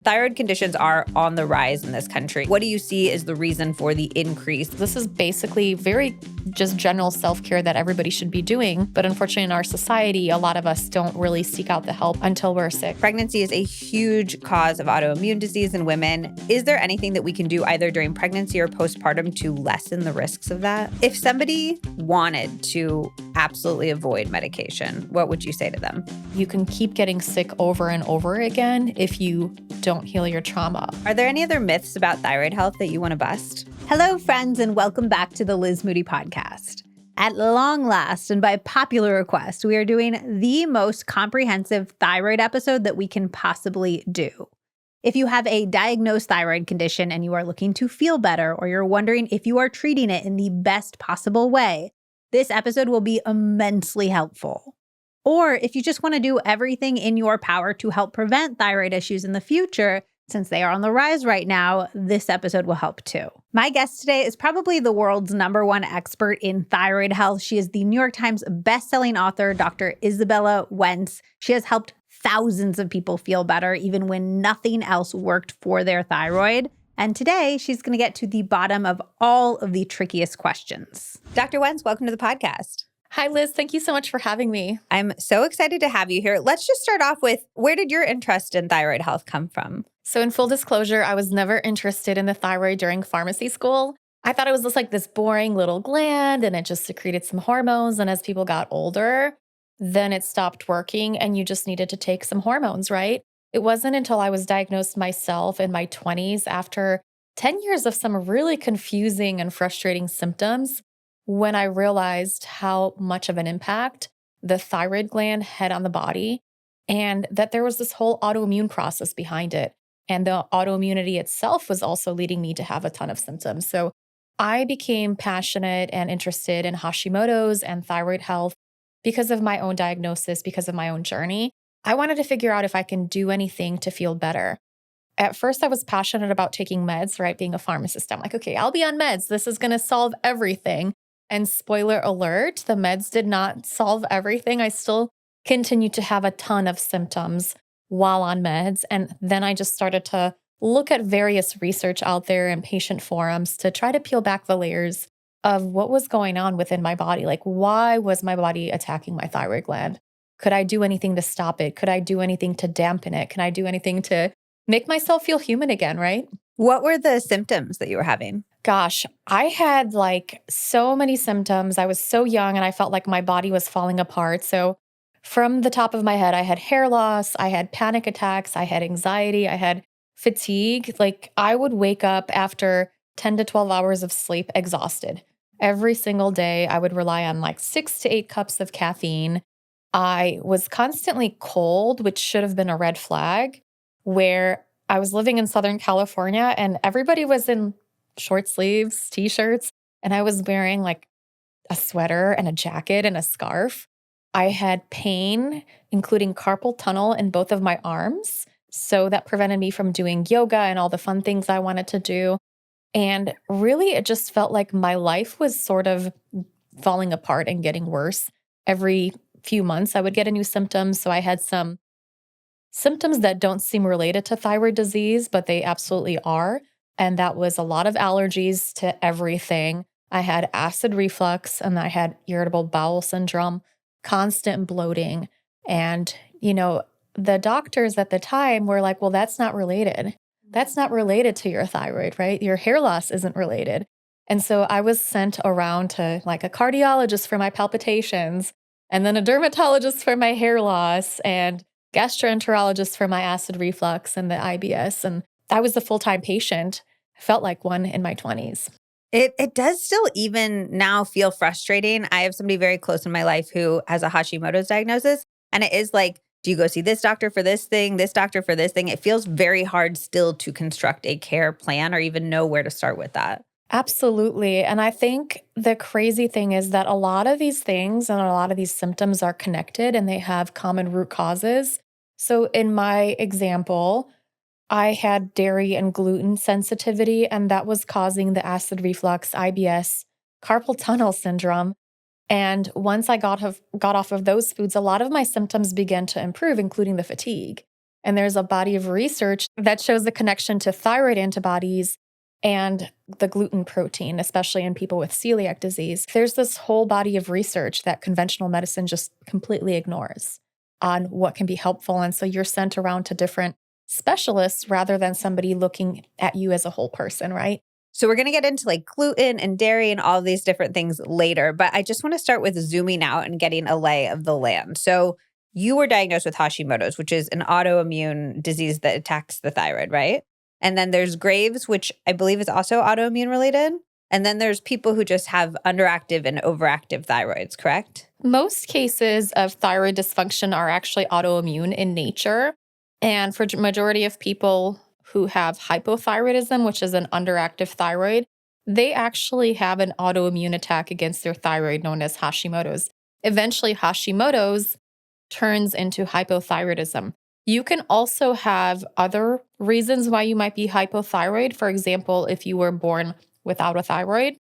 Thyroid conditions are on the rise in this country. What do you see as the reason for the increase? This is basically very just general self-care that everybody should be doing. But unfortunately, in our society, a lot of us don't really seek out the help until we're sick. Pregnancy is a huge cause of autoimmune disease in women. Is there anything that we can do either during pregnancy or postpartum to lessen the risks of that? If somebody wanted to absolutely avoid medication, what would you say to them? You can keep getting sick over and over again if you don't heal your trauma. Are there any other myths about thyroid health that you want to bust? Hello, friends, and welcome back to the Liz Moody podcast. At long last, and by popular request, we are doing the most comprehensive thyroid episode that we can possibly do. If you have a diagnosed thyroid condition and you are looking to feel better, or you're wondering if you are treating it in the best possible way, this episode will be immensely helpful. Or if you just want to do everything in your power to help prevent thyroid issues in the future, since they are on the rise right now, this episode will help too. My guest today is probably the world's #1 expert in thyroid health. She is the New York Times bestselling author, Dr. Izabella Wentz. She has helped thousands of people feel better, even when nothing else worked for their thyroid. And today, she's going to get to the bottom of all of the trickiest questions. Dr. Wentz, welcome to the podcast. Hi, Liz. Thank you so much for having me. I'm so excited to have you here. Let's just start off with, where did your interest in thyroid health come from? So in full disclosure, I was never interested in the thyroid during pharmacy school. I thought it was just like this boring little gland and it just secreted some hormones. And as people got older, then it stopped working and you just needed to take some hormones, right? It wasn't until I was diagnosed myself in my 20s after 10 years of some really confusing and frustrating symptoms when I realized how much of an impact the thyroid gland had on the body and that there was this whole autoimmune process behind it. And the autoimmunity itself was also leading me to have a ton of symptoms. So I became passionate and interested in Hashimoto's and thyroid health because of my own diagnosis, because of my own journey. I wanted to figure out if I can do anything to feel better. At first, I was passionate about taking meds, right? Being a pharmacist, I'm like, okay, I'll be on meds. This is going to solve everything. And spoiler alert, the meds did not solve everything. I still continued to have a ton of symptoms while on meds. And then I just started to look at various research out there and patient forums to try to peel back the layers of what was going on within my body. Like, why was my body attacking my thyroid gland? Could I do anything to stop it? Could I do anything to dampen it? Can I do anything to make myself feel human again, right? What were the symptoms that you were having? Gosh, I had like so many symptoms. I was so young and I felt like my body was falling apart. So from the top of my head, I had hair loss, I had panic attacks, I had anxiety, I had fatigue. Like I would wake up after 10 to 12 hours of sleep exhausted. Every single day, I would rely on like 6 to 8 cups of caffeine. I was constantly cold, which should have been a red flag, where I was living in Southern California and everybody was in short sleeves, t-shirts, and I was wearing like a sweater and a jacket and a scarf. I had pain, including carpal tunnel in both of my arms. So that prevented me from doing yoga and all the fun things I wanted to do. And really, it just felt like my life was sort of falling apart and getting worse. Every few months, I would get a new symptom. So I had some symptoms that don't seem related to thyroid disease, but they absolutely are. And that was a lot of allergies to everything. I had acid reflux and I had irritable bowel syndrome, constant bloating. And, the doctors at the time were like, well, that's not related. That's not related to your thyroid, right? Your hair loss isn't related. And so I was sent around to like a cardiologist for my palpitations, and then a dermatologist for my hair loss, and gastroenterologist for my acid reflux and the IBS. And I was a full-time patient. I felt like one in my 20s. It does still even now feel frustrating. I have somebody very close in my life who has a Hashimoto's diagnosis, and it is like, do you go see this doctor for this thing, this doctor for this thing? It feels very hard still to construct a care plan or even know where to start with that. Absolutely. And I think the crazy thing is that a lot of these things and a lot of these symptoms are connected and they have common root causes. So in my example, I had dairy and gluten sensitivity, and that was causing the acid reflux, IBS, carpal tunnel syndrome. And once I got off of those foods, a lot of my symptoms began to improve, including the fatigue. And there's a body of research that shows the connection to thyroid antibodies and the gluten protein, especially in people with celiac disease. There's this whole body of research that conventional medicine just completely ignores on what can be helpful. And so you're sent around to different specialists rather than somebody looking at you as a whole person, right? So we're going to get into like gluten and dairy and all of these different things later, but I just want to start with zooming out and getting a lay of the land. So you were diagnosed with Hashimoto's, which is an autoimmune disease that attacks the thyroid, right? And then there's Graves', which I believe is also autoimmune related. And then there's people who just have underactive and overactive thyroids, correct? Most cases of thyroid dysfunction are actually autoimmune in nature. And for majority of people who have hypothyroidism, which is an underactive thyroid, they actually have an autoimmune attack against their thyroid known as Hashimoto's. Eventually, Hashimoto's turns into hypothyroidism. You can also have other reasons why you might be hypothyroid. For example, if you were born without a thyroid,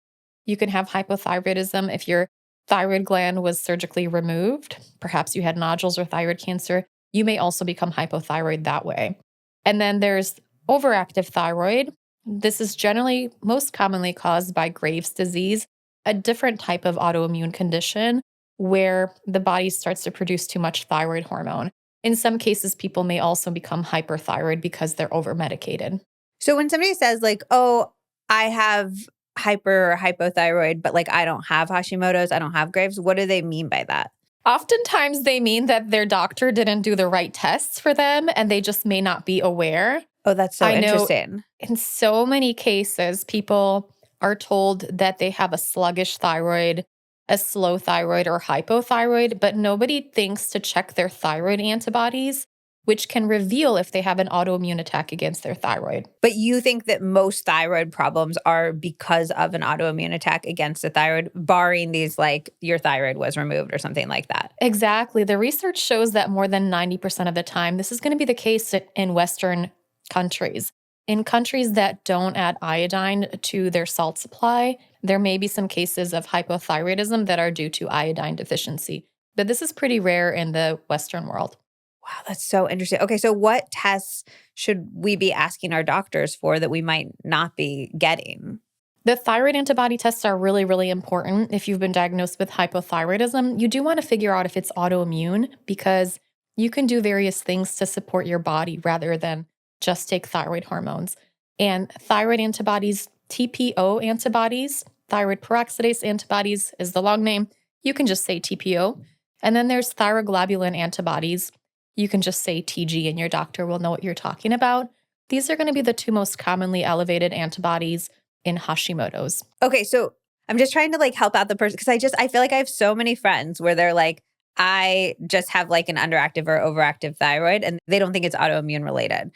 you can have hypothyroidism if your thyroid gland was surgically removed. Perhaps you had nodules or thyroid cancer. You may also become hypothyroid that way. And then there's overactive thyroid. This is generally most commonly caused by Graves' disease, a different type of autoimmune condition where the body starts to produce too much thyroid hormone. In some cases, people may also become hyperthyroid because they're over-medicated. So when somebody says like, oh, I have hyper or hypothyroid, but like I don't have Hashimoto's, I don't have Graves', what do they mean by that? Oftentimes, they mean that their doctor didn't do the right tests for them and they just may not be aware. Oh, that's so interesting. In so many cases, people are told that they have a sluggish thyroid, a slow thyroid, or hypothyroid, but nobody thinks to check their thyroid antibodies, which can reveal if they have an autoimmune attack against their thyroid. But you think that most thyroid problems are because of an autoimmune attack against the thyroid, barring these like your thyroid was removed or something like that? Exactly. The research shows that more than 90% of the time, this is going to be the case in Western countries. In countries that don't add iodine to their salt supply, there may be some cases of hypothyroidism that are due to iodine deficiency. But this is pretty rare in the Western world. Wow, that's so interesting. Okay, so what tests should we be asking our doctors for that we might not be getting? The thyroid antibody tests are really, really important. If you've been diagnosed with hypothyroidism, you do want to figure out if it's autoimmune because you can do various things to support your body rather than just take thyroid hormones. And thyroid antibodies, TPO antibodies, thyroid peroxidase antibodies is the long name. You can just say TPO. And then there's thyroglobulin antibodies. You can just say TG and your doctor will know what you're talking about. These are going to be the two most commonly elevated antibodies in Hashimoto's. Okay, so I'm just trying to like help out the person because I feel like I have so many friends where they're like, I just have like an underactive or overactive thyroid and they don't think it's autoimmune related.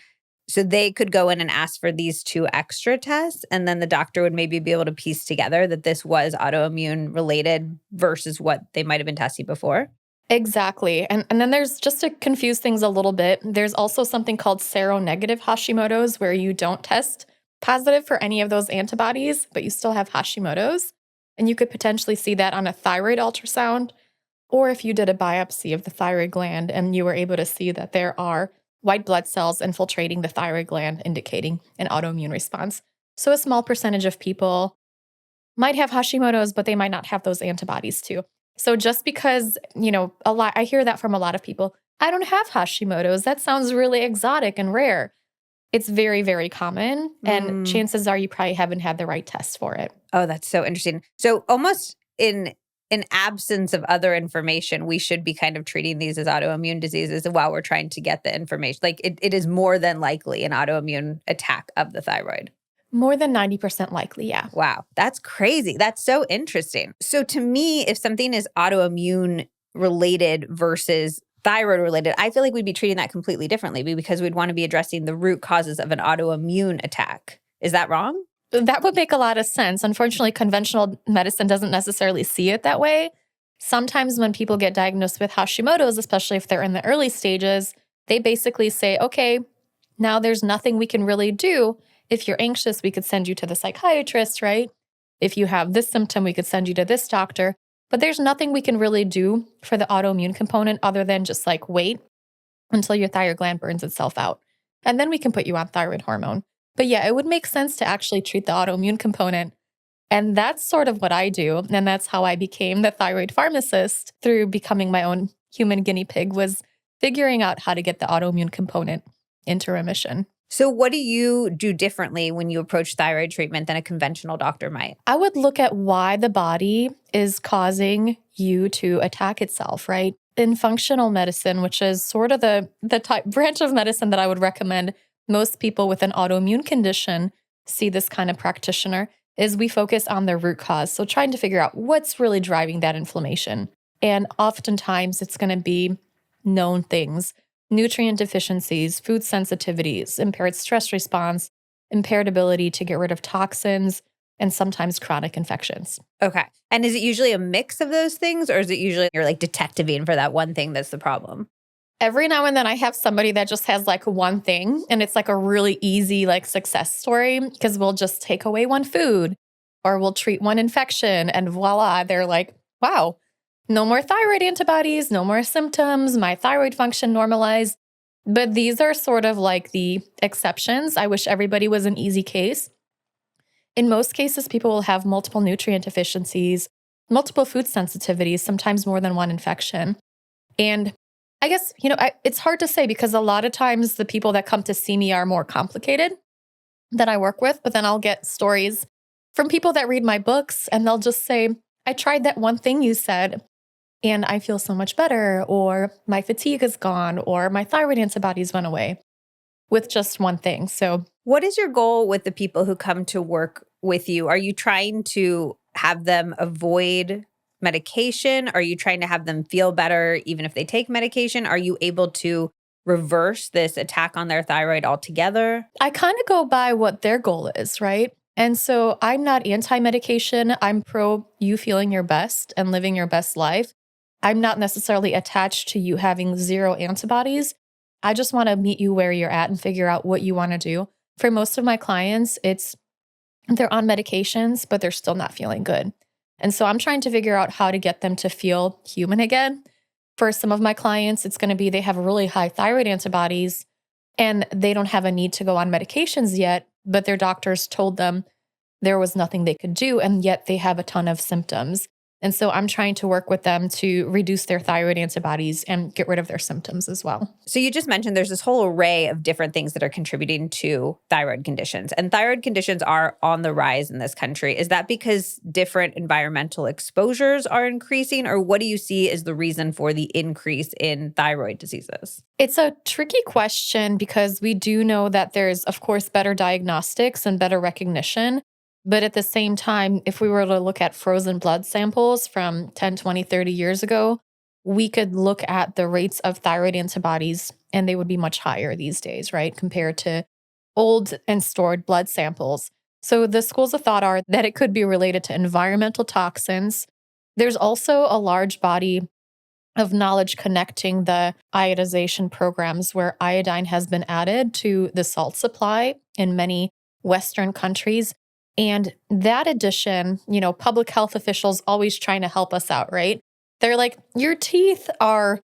So they could go in and ask for these two extra tests and then the doctor would maybe be able to piece together that this was autoimmune related versus what they might have been testing before. Exactly. And then there's, just to confuse things a little bit, there's also something called seronegative Hashimoto's where you don't test positive for any of those antibodies, but you still have Hashimoto's. And you could potentially see that on a thyroid ultrasound, or if you did a biopsy of the thyroid gland and you were able to see that there are white blood cells infiltrating the thyroid gland, indicating an autoimmune response. So a small percentage of people might have Hashimoto's, but they might not have those antibodies too. So just because, I hear that from a lot of people, I don't have Hashimoto's. That sounds really exotic and rare. It's very, very common. And chances are you probably haven't had the right test for it. Oh, that's so interesting. So almost in absence of other information, we should be kind of treating these as autoimmune diseases while we're trying to get the information. Like it is more than likely an autoimmune attack of the thyroid. More than 90% likely, yeah. Wow, that's crazy. That's so interesting. So to me, if something is autoimmune related versus thyroid related, I feel like we'd be treating that completely differently because we'd want to be addressing the root causes of an autoimmune attack. Is that wrong? That would make a lot of sense. Unfortunately, conventional medicine doesn't necessarily see it that way. Sometimes when people get diagnosed with Hashimoto's, especially if they're in the early stages, they basically say, okay, now there's nothing we can really do. If you're anxious, we could send you to the psychiatrist, right? If you have this symptom, we could send you to this doctor. But there's nothing we can really do for the autoimmune component other than just like wait. until your thyroid gland burns itself out. And then we can put you on thyroid hormone. But yeah, it would make sense to actually treat the autoimmune component. And that's sort of what I do. And that's how I became the thyroid pharmacist through becoming my own human guinea pig, was figuring out how to get the autoimmune component into remission. So what do you do differently when you approach thyroid treatment than a conventional doctor might? I would look at why the body is causing you to attack itself, right? In functional medicine, which is sort of the type branch of medicine that I would recommend most people with an autoimmune condition see this kind of practitioner, is we focus on the root cause. So trying to figure out what's really driving that inflammation. And oftentimes it's going to be known things: nutrient deficiencies, food sensitivities, impaired stress response, impaired ability to get rid of toxins, and sometimes chronic infections. Okay. And is it usually a mix of those things, or is it usually you're like detectiving for that one thing that's the problem? Every now and then I have somebody that just has like one thing, and it's like a really easy like success story, because we'll just take away one food or we'll treat one infection and voila, they're like, wow, no more thyroid antibodies, no more symptoms, my thyroid function normalized. But these are sort of like the exceptions. I wish everybody was an easy case. In most cases, people will have multiple nutrient deficiencies, multiple food sensitivities, sometimes more than one infection. And I guess, it's hard to say, because a lot of times the people that come to see me are more complicated that I work with, but then I'll get stories from people that read my books and they'll just say, I tried that one thing you said and I feel so much better, or my fatigue is gone, or my thyroid antibodies went away with just one thing. So what is your goal with the people who come to work with you? Are you trying to have them avoid medication? Are you trying to have them feel better even if they take medication? Are you able to reverse this attack on their thyroid altogether? I kind of go by what their goal is, right? And so I'm not anti-medication. I'm pro you feeling your best and living your best life. I'm not necessarily attached to you having zero antibodies. I just want to meet you where you're at and figure out what you want to do. For most of my clients, they're on medications, but they're still not feeling good. And so I'm trying to figure out how to get them to feel human again. For some of my clients, it's going to be they have really high thyroid antibodies and they don't have a need to go on medications yet, but their doctors told them there was nothing they could do, and yet they have a ton of symptoms. And so I'm trying to work with them to reduce their thyroid antibodies and get rid of their symptoms as well. So you just mentioned there's this whole array of different things that are contributing to thyroid conditions. And thyroid conditions are on the rise in this country. Is that because different environmental exposures are increasing, or what do you see as the reason for the increase in thyroid diseases? It's a tricky question, because we do know that there's, of course, better diagnostics and better recognition. But at the same time, if we were to look at frozen blood samples from 10, 20, 30 years ago, we could look at the rates of thyroid antibodies and they would be much higher these days, right? Compared to old and stored blood samples. So the schools of thought are that it could be related to environmental toxins. There's also a large body of knowledge connecting the iodization programs where iodine has been added to the salt supply in many Western countries. And that addition, public health officials always trying to help us out, right? They're like, your teeth are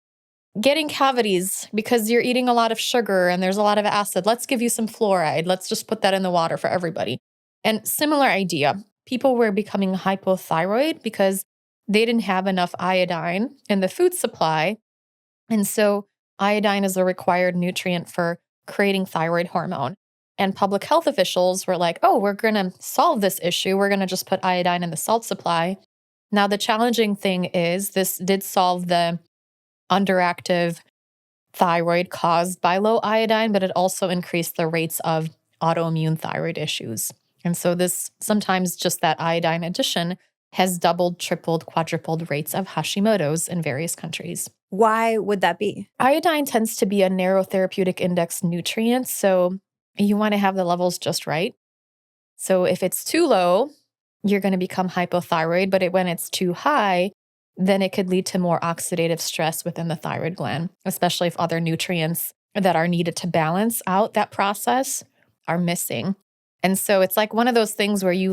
getting cavities because you're eating a lot of sugar and there's a lot of acid. Let's give you some fluoride. Let's just put that in the water for everybody. And similar idea, people were becoming hypothyroid because they didn't have enough iodine in the food supply. And so iodine is a required nutrient for creating thyroid hormone. And public health officials were like, oh, we're going to solve this issue. We're going to just put iodine in the salt supply. Now, the challenging thing is this did solve the underactive thyroid caused by low iodine, but it also increased the rates of autoimmune thyroid issues. And so this sometimes just that iodine addition has doubled, tripled, quadrupled rates of Hashimoto's in various countries. Why would that be? Iodine tends to be a narrow therapeutic index nutrient, so you want to have the levels just right. So if it's too low, you're going to become hypothyroid, but when it's too high, then it could lead to more oxidative stress within the thyroid gland, especially if other nutrients that are needed to balance out that process are missing. And so it's like one of those things where you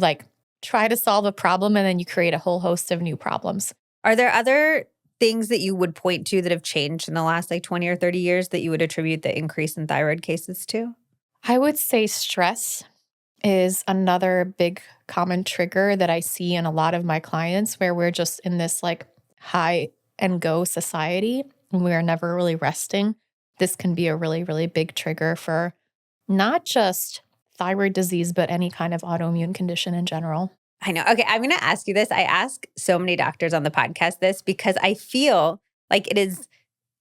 try to solve a problem and then you create a whole host of new problems. Are there other things that you would point to that have changed in the last like 20 or 30 years that you would attribute the increase in thyroid cases to? I would say stress is another big common trigger that I see in a lot of my clients where we're just in this like high and go society and we are never really resting. This can be a really, really big trigger for not just thyroid disease, but any kind of autoimmune condition in general. I know. Okay, I'm going to ask you this. I ask so many doctors on the podcast this because I feel like it is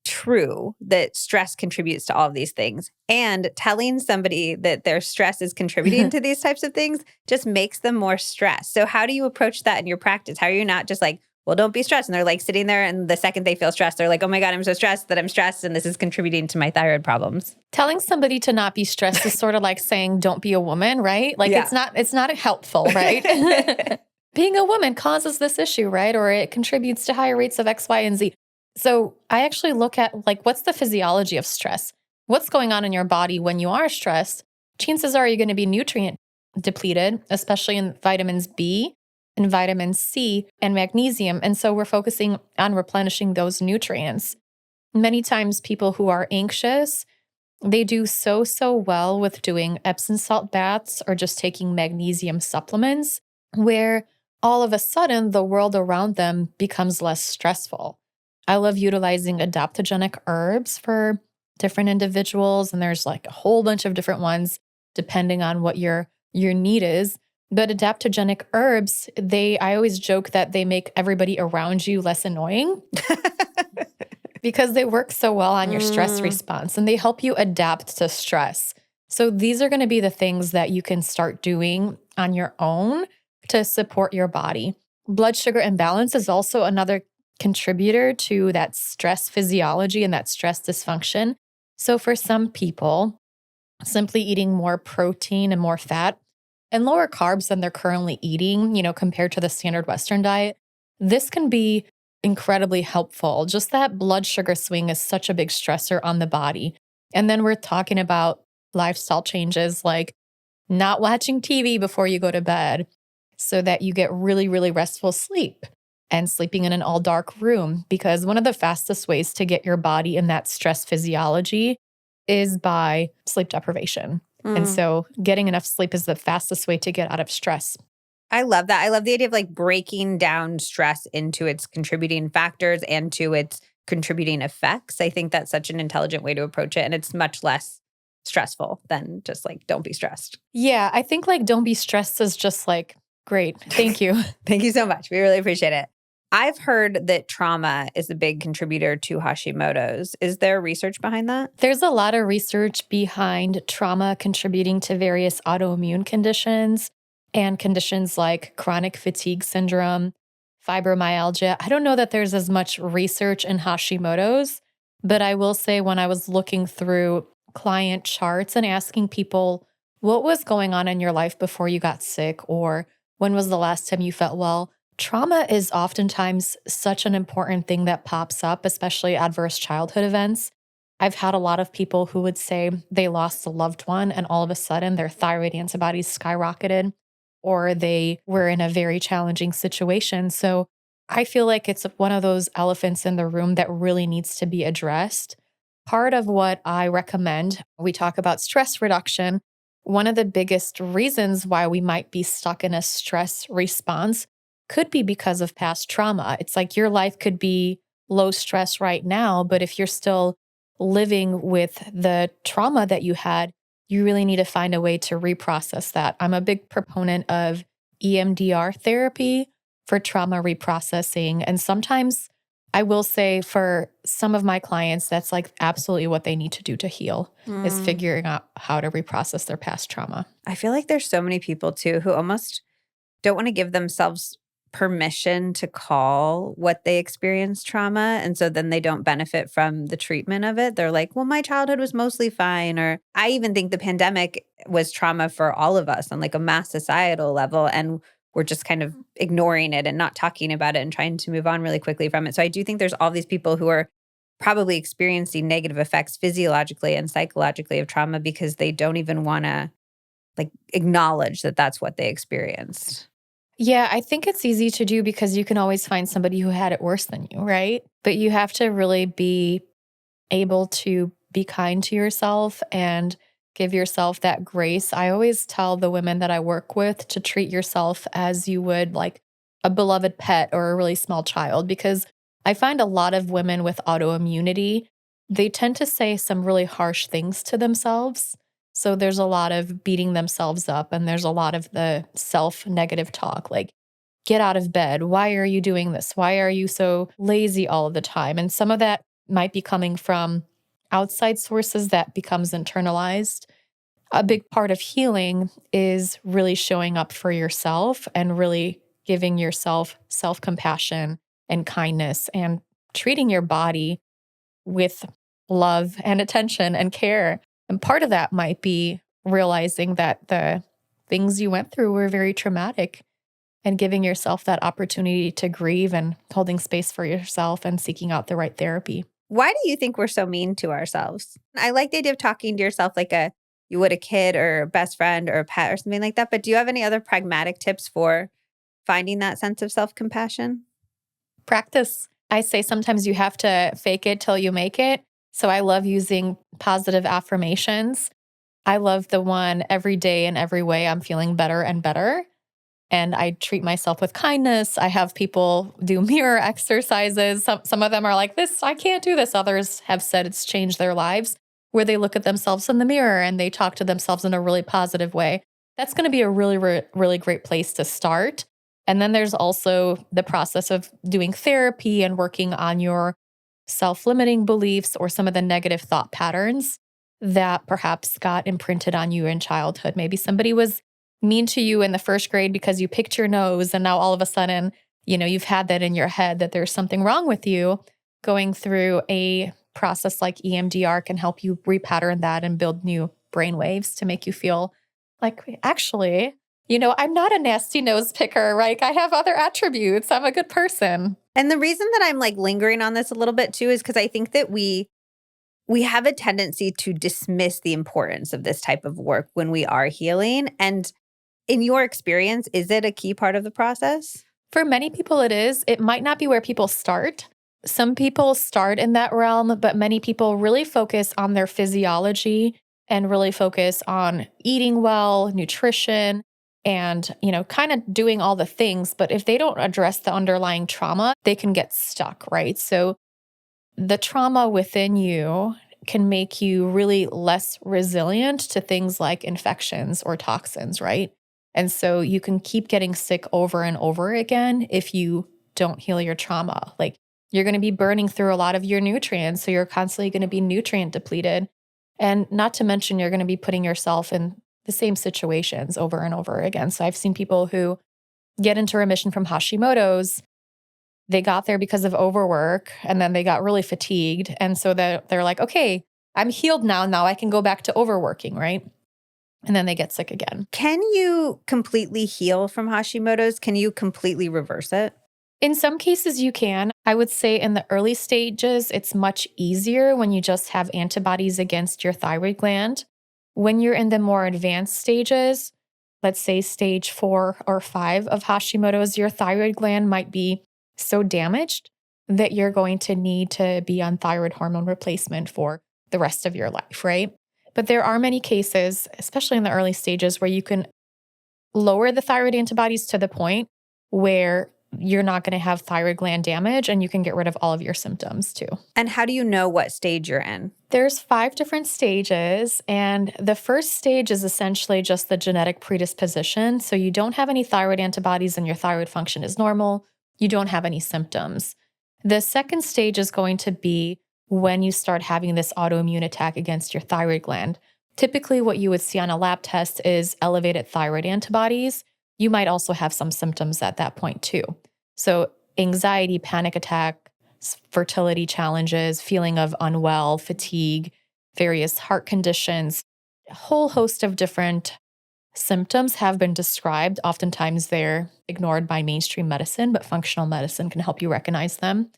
true that stress contributes to all of these things. And telling somebody that their stress is contributing to these types of things just makes them more stressed. So how do you approach that in your practice? How are you not just like, well, don't be stressed. And they're like sitting there and the second they feel stressed, they're like, oh my God, I'm so stressed that I'm stressed and this is contributing to my thyroid problems. Telling somebody to not be stressed is sort of like saying, don't be a woman, right? Like Yeah. it's not helpful, right? Being a woman causes this issue, right? Or it contributes to higher rates of X, Y, and Z. So I actually look at like, what's the physiology of stress? What's going on in your body when you are stressed? Chances are you're going to be nutrient depleted, especially in vitamins B and vitamin C and magnesium. And so we're focusing on replenishing those nutrients. Many times people who are anxious, they do so well with doing Epsom salt baths or just taking magnesium supplements, where all of a sudden the world around them becomes less stressful. I love utilizing adaptogenic herbs for different individuals, and there's like a whole bunch of different ones depending on what your need is. But adaptogenic herbs, I always joke that they make everybody around you less annoying because they work so well on your stress response and they help you adapt to stress. So these are going to be the things that you can start doing on your own to support your body. Blood sugar imbalance is also another contributor to that stress physiology and that stress dysfunction. So for some people, simply eating more protein and more fat and lower carbs than they're currently eating, compared to the standard Western diet, this can be incredibly helpful. Just that blood sugar swing is such a big stressor on the body. And then we're talking about lifestyle changes like not watching TV before you go to bed so that you get really, really restful sleep and sleeping in an all dark room. Because one of the fastest ways to get your body in that stress physiology is by sleep deprivation. And so getting enough sleep is the fastest way to get out of stress. I love that. I love the idea of like breaking down stress into its contributing factors and to its contributing effects. I think that's such an intelligent way to approach it. And it's much less stressful than just like, don't be stressed. Yeah, I think like don't be stressed is just like, great. Thank you. Thank you so much. We really appreciate it. I've heard that trauma is a big contributor to Hashimoto's. Is there research behind that? There's a lot of research behind trauma contributing to various autoimmune conditions and conditions like chronic fatigue syndrome, fibromyalgia. I don't know that there's as much research in Hashimoto's, but I will say when I was looking through client charts and asking people, what was going on in your life before you got sick? Or when was the last time you felt well? Trauma is oftentimes such an important thing that pops up, especially adverse childhood events. I've had a lot of people who would say they lost a loved one and all of a sudden their thyroid antibodies skyrocketed, or they were in a very challenging situation. So I feel like it's one of those elephants in the room that really needs to be addressed. Part of what I recommend, we talk about stress reduction. One of the biggest reasons why we might be stuck in a stress response could be because of past trauma. It's like your life could be low stress right now, but if you're still living with the trauma that you had, you really need to find a way to reprocess that. I'm a big proponent of EMDR therapy for trauma reprocessing. And sometimes I will say for some of my clients, that's like absolutely what they need to do to heal is figuring out how to reprocess their past trauma. I feel like there's so many people too who almost don't want to give themselves permission to call what they experienced trauma. And so then they don't benefit from the treatment of it. They're like, well, my childhood was mostly fine. Or I even think the pandemic was trauma for all of us on like a mass societal level. And we're just kind of ignoring it and not talking about it and trying to move on really quickly from it. So I do think there's all these people who are probably experiencing negative effects physiologically and psychologically of trauma because they don't even want to like acknowledge that that's what they experienced. Yeah, I think it's easy to do because you can always find somebody who had it worse than you, right? But you have to really be able to be kind to yourself and give yourself that grace. I always tell the women that I work with to treat yourself as you would like a beloved pet or a really small child, because I find a lot of women with autoimmunity, they tend to say some really harsh things to themselves. So there's a lot of beating themselves up and there's a lot of the self-negative talk like, get out of bed. Why are you doing this? Why are you so lazy all of the time? And some of that might be coming from outside sources that becomes internalized. A big part of healing is really showing up for yourself and really giving yourself self compassion and kindness and treating your body with love and attention and care. And part of that might be realizing that the things you went through were very traumatic and giving yourself that opportunity to grieve and holding space for yourself and seeking out the right therapy. Why do you think we're so mean to ourselves? I like the idea of talking to yourself like you would a kid or a best friend or a pet or something like that. But do you have any other pragmatic tips for finding that sense of self-compassion? Practice. I say sometimes you have to fake it till you make it. So I love using positive affirmations. I love the one every day in every way I'm feeling better and better. And I treat myself with kindness. I have people do mirror exercises. Some of them are like, this, I can't do this. Others have said it's changed their lives, where they look at themselves in the mirror and they talk to themselves in a really positive way. That's going to be a really great place to start. And then there's also the process of doing therapy and working on your self-limiting beliefs or some of the negative thought patterns that perhaps got imprinted on you in childhood. Maybe somebody was mean to you in the first grade because you picked your nose and now all of a sudden, you've had that in your head that there's something wrong with you. Going through a process like EMDR can help you repattern that and build new brain waves to make you feel like, actually, I'm not a nasty nose picker, right? I have other attributes. I'm a good person. And the reason that I'm like lingering on this a little bit too is because I think that we have a tendency to dismiss the importance of this type of work when we are healing. And in your experience, is it a key part of the process? For many people, it is. It might not be where people start. Some people start in that realm, but many people really focus on their physiology and really focus on eating well, nutrition, and, kind of doing all the things. But if they don't address the underlying trauma, they can get stuck, right? So the trauma within you can make you really less resilient to things like infections or toxins, right? And so you can keep getting sick over and over again if you don't heal your trauma. Like you're going to be burning through a lot of your nutrients. So you're constantly going to be nutrient depleted. And not to mention, you're going to be putting yourself in the same situations over and over again. So I've seen people who get into remission from Hashimoto's. They got there because of overwork and then they got really fatigued. And so they're like, okay, I'm healed now. Now I can go back to overworking, right? And then they get sick again. Can you completely heal from Hashimoto's? Can you completely reverse it? In some cases, you can. I would say in the early stages, it's much easier when you just have antibodies against your thyroid gland. When you're in the more advanced stages, let's say stage 4 or 5 of Hashimoto's, your thyroid gland might be so damaged that you're going to need to be on thyroid hormone replacement for the rest of your life, right? But there are many cases, especially in the early stages, where you can lower the thyroid antibodies to the point where you're not going to have thyroid gland damage and you can get rid of all of your symptoms too. And how do you know what stage you're in? There's 5 different stages, and the first stage is essentially just the genetic predisposition. So you don't have any thyroid antibodies and your thyroid function is normal. You don't have any symptoms. The second stage is going to be when you start having this autoimmune attack against your thyroid gland. Typically, what you would see on a lab test is elevated thyroid antibodies. You might also have some symptoms at that point too. So anxiety, panic attack, fertility challenges, feeling of unwell, fatigue, various heart conditions, a whole host of different symptoms have been described. Oftentimes they're ignored by mainstream medicine, but functional medicine can help you recognize them.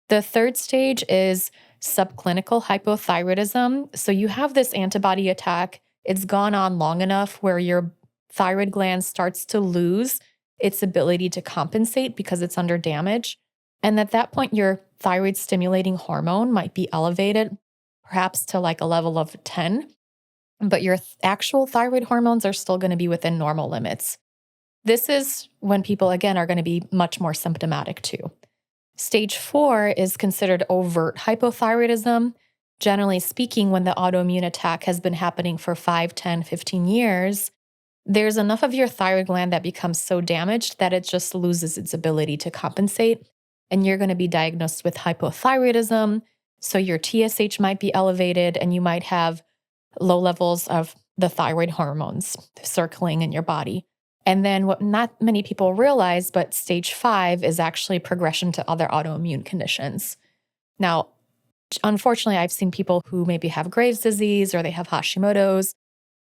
The third stage is subclinical hypothyroidism. So you have this antibody attack. It's gone on long enough where your thyroid gland starts to lose its ability to compensate because it's under damage. And at that point, your thyroid stimulating hormone might be elevated, perhaps to like a level of 10, but your actual thyroid hormones are still going to be within normal limits. This is when people, again, are going to be much more symptomatic too. Stage 4 is considered overt hypothyroidism. Generally speaking, when the autoimmune attack has been happening for 5, 10, 15 years, there's enough of your thyroid gland that becomes so damaged that it just loses its ability to compensate. And you're going to be diagnosed with hypothyroidism. So your TSH might be elevated and you might have low levels of the thyroid hormones circling in your body. And then what not many people realize, but stage 5 is actually progression to other autoimmune conditions. Now, unfortunately, I've seen people who maybe have Graves' disease or they have Hashimoto's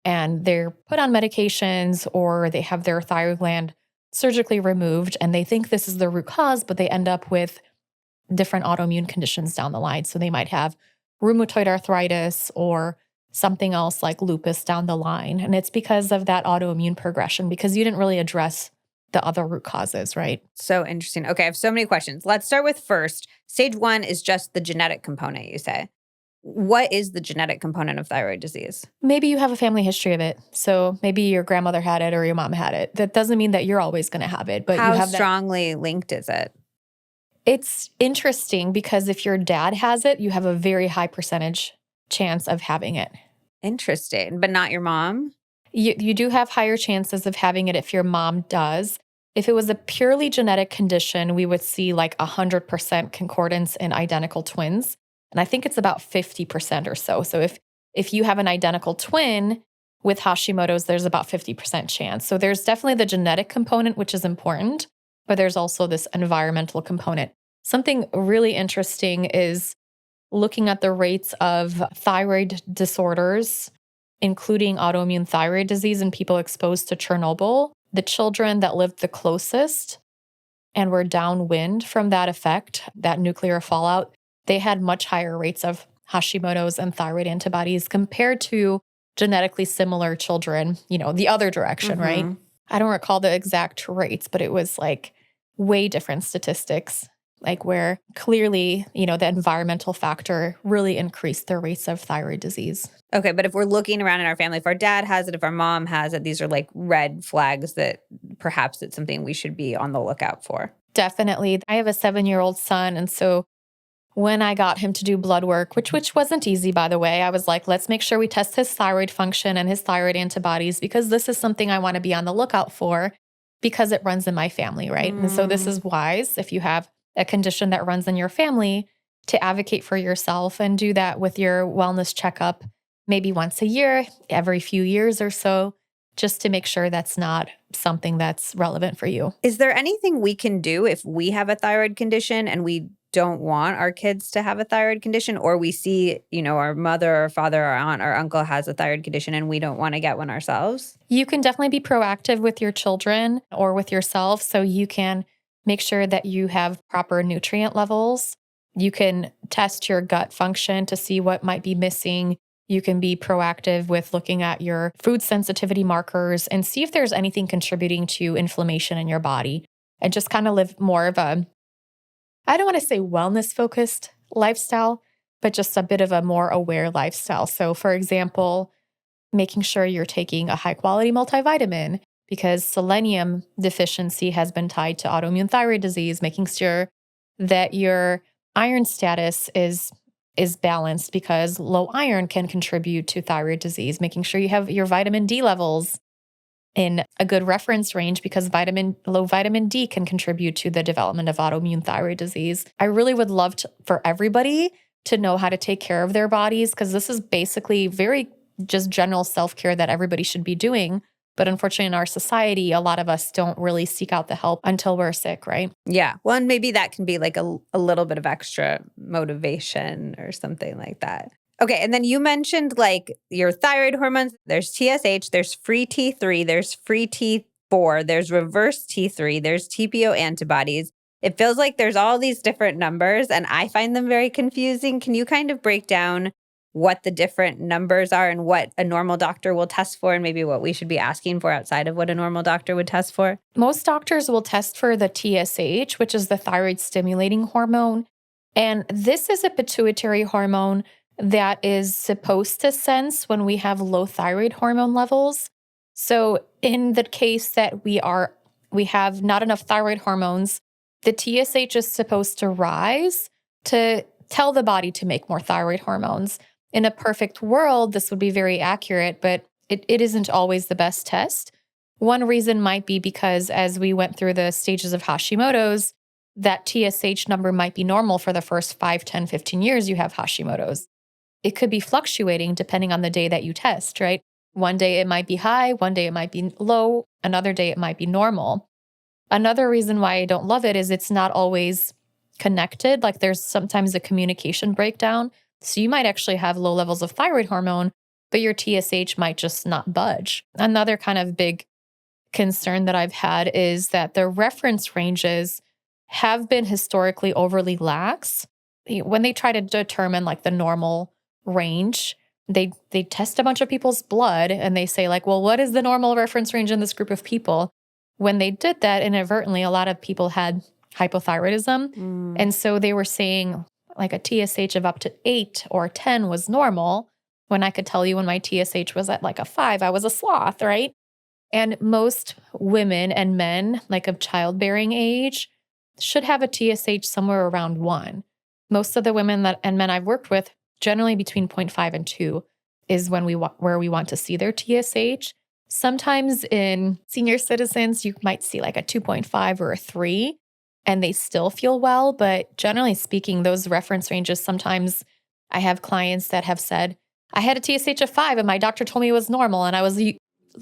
and they're put on medications or they have their thyroid gland surgically removed and they think this is the root cause, but they end up with different autoimmune conditions down the line. So they might have rheumatoid arthritis or something else like lupus down the line. And it's because of that autoimmune progression because you didn't really address the other root causes, right? So interesting. Okay, I have so many questions. Let's start with first. Stage 1 is just the genetic component, you say. What is the genetic component of thyroid disease? Maybe you have a family history of it. So maybe your grandmother had it or your mom had it. That doesn't mean that you're always going to have it. But how you have strongly linked is it? It's interesting because if your dad has it, you have a very high percentage chance of having it. Interesting. But not your mom? You do have higher chances of having it if your mom does. If it was a purely genetic condition, we would see like 100% concordance in identical twins. And I think it's about 50% or so. So if you have an identical twin with Hashimoto's, there's about 50% chance. So there's definitely the genetic component, which is important, but there's also this environmental component. Something really interesting is looking at the rates of thyroid disorders, including autoimmune thyroid disease in people exposed to Chernobyl. The children that lived the closest and were downwind from that effect, that nuclear fallout, they had much higher rates of Hashimoto's and thyroid antibodies compared to genetically similar children, the other direction, right? I don't recall the exact rates, but it was like way different statistics, like where clearly, the environmental factor really increased the rates of thyroid disease. Okay, but if we're looking around in our family, if our dad has it, if our mom has it, these are like red flags that perhaps it's something we should be on the lookout for. Definitely. I have a 7-year-old son, and so when I got him to do blood work, which wasn't easy, by the way, I was like, let's make sure we test his thyroid function and his thyroid antibodies because this is something I want to be on the lookout for because it runs in my family, right? And so this is wise if you have a condition that runs in your family to advocate for yourself and do that with your wellness checkup maybe once a year, every few years or so, just to make sure that's not something that's relevant for you. Is there anything we can do if we have a thyroid condition and we don't want our kids to have a thyroid condition, or we see, our mother or father or aunt or uncle has a thyroid condition and we don't want to get one ourselves? You can definitely be proactive with your children or with yourself. So you can make sure that you have proper nutrient levels. You can test your gut function to see what might be missing. You can be proactive with looking at your food sensitivity markers and see if there's anything contributing to inflammation in your body and just kind of live more of a, I don't want to say wellness-focused lifestyle, but just a bit of a more aware lifestyle. So for example, making sure you're taking a high-quality multivitamin because selenium deficiency has been tied to autoimmune thyroid disease, making sure that your iron status is balanced because low iron can contribute to thyroid disease, making sure you have your vitamin D levels in a good reference range because low vitamin D can contribute to the development of autoimmune thyroid disease. I really would love for everybody to know how to take care of their bodies because this is basically very just general self-care that everybody should be doing. But unfortunately, in our society, a lot of us don't really seek out the help until we're sick, right? Yeah. Well, and maybe that can be like a little bit of extra motivation or something like that. Okay. And then you mentioned like your thyroid hormones. There's TSH, there's free T3, there's free T4, there's reverse T3, there's TPO antibodies. It feels like there's all these different numbers and I find them very confusing. Can you kind of break down what the different numbers are and what a normal doctor will test for and maybe what we should be asking for outside of what a normal doctor would test for? Most doctors will test for the TSH, which is the thyroid stimulating hormone. And this is a pituitary hormone that is supposed to sense when we have low thyroid hormone levels. So in the case that we have not enough thyroid hormones, the TSH is supposed to rise to tell the body to make more thyroid hormones. In a perfect world, this would be very accurate, but it isn't always the best test. One reason might be because as we went through the stages of Hashimoto's, that TSH number might be normal for the first 5, 10, 15 years you have Hashimoto's. It could be fluctuating depending on the day that you test, right? One day it might be high, one day it might be low, another day it might be normal. Another reason why I don't love it is it's not always connected. Like there's sometimes a communication breakdown. So you might actually have low levels of thyroid hormone, but your TSH might just not budge. Another kind of big concern that I've had is that the reference ranges have been historically overly lax. When they try to determine like the normal range, they test a bunch of people's blood and they say like, well, what is the normal reference range in this group of people? When they did that inadvertently, a lot of people had hypothyroidism. And so they were saying like a TSH of up to 8 or 10 was normal, when I could tell you when my TSH was at like a 5, I was a sloth, right? And most women and men like of childbearing age should have a TSH somewhere around 1. Most of the women and men I've worked with, generally between 0.5 and 2 is when where we want to see their TSH. Sometimes in senior citizens, you might see like a 2.5 or a 3, and they still feel well. But generally speaking, those reference ranges, sometimes I have clients that have said, I had a TSH of 5 and my doctor told me it was normal and I was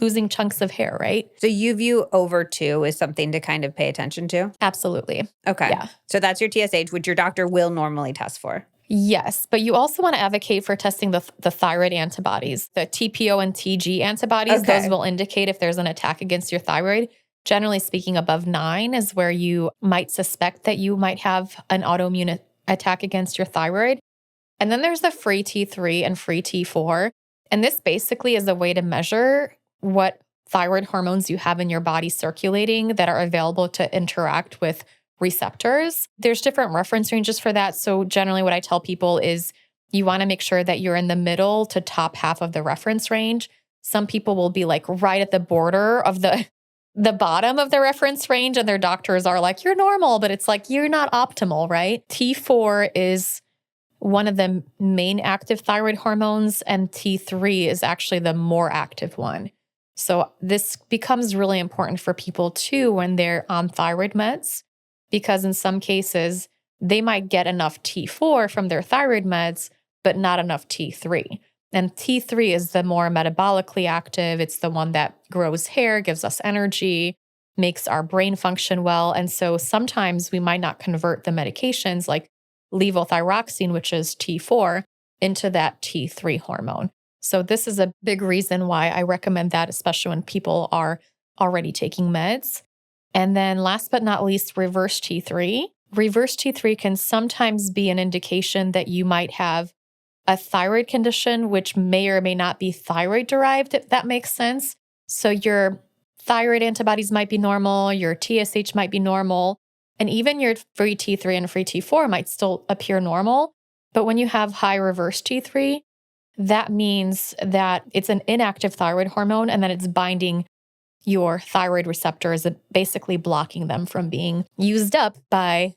losing chunks of hair, right? So you view over 2 as something to kind of pay attention to? Absolutely. Okay. Yeah. So that's your TSH, which your doctor will normally test for. Yes, but you also want to advocate for testing the thyroid antibodies, the TPO and TG antibodies. Okay. Those will indicate if there's an attack against your thyroid. Generally speaking, above 9 is where you might suspect that you might have an autoimmune attack against your thyroid. And then there's the free T3 and free T4. And this basically is a way to measure what thyroid hormones you have in your body circulating that are available to interact with receptors. There's different reference ranges for that. So generally what I tell people is you want to make sure that you're in the middle to top half of the reference range. Some people will be like right at the border of the bottom of the reference range and their doctors are like, you're normal, but it's like, you're not optimal, right? T4 is one of the main active thyroid hormones and T3 is actually the more active one. So this becomes really important for people too when they're on thyroid meds, because in some cases, they might get enough T4 from their thyroid meds, but not enough T3. And T3 is the more metabolically active. It's the one that grows hair, gives us energy, makes our brain function well. And so sometimes we might not convert the medications like levothyroxine, which is T4, into that T3 hormone. So this is a big reason why I recommend that, especially when people are already taking meds. And then last but not least, reverse T3. Reverse T3 can sometimes be an indication that you might have a thyroid condition, which may or may not be thyroid derived, if that makes sense. So your thyroid antibodies might be normal, your TSH might be normal, and even your free T3 and free T4 might still appear normal. But when you have high reverse T3, that means that it's an inactive thyroid hormone and that it's binding your thyroid receptors and basically blocking them from being used up by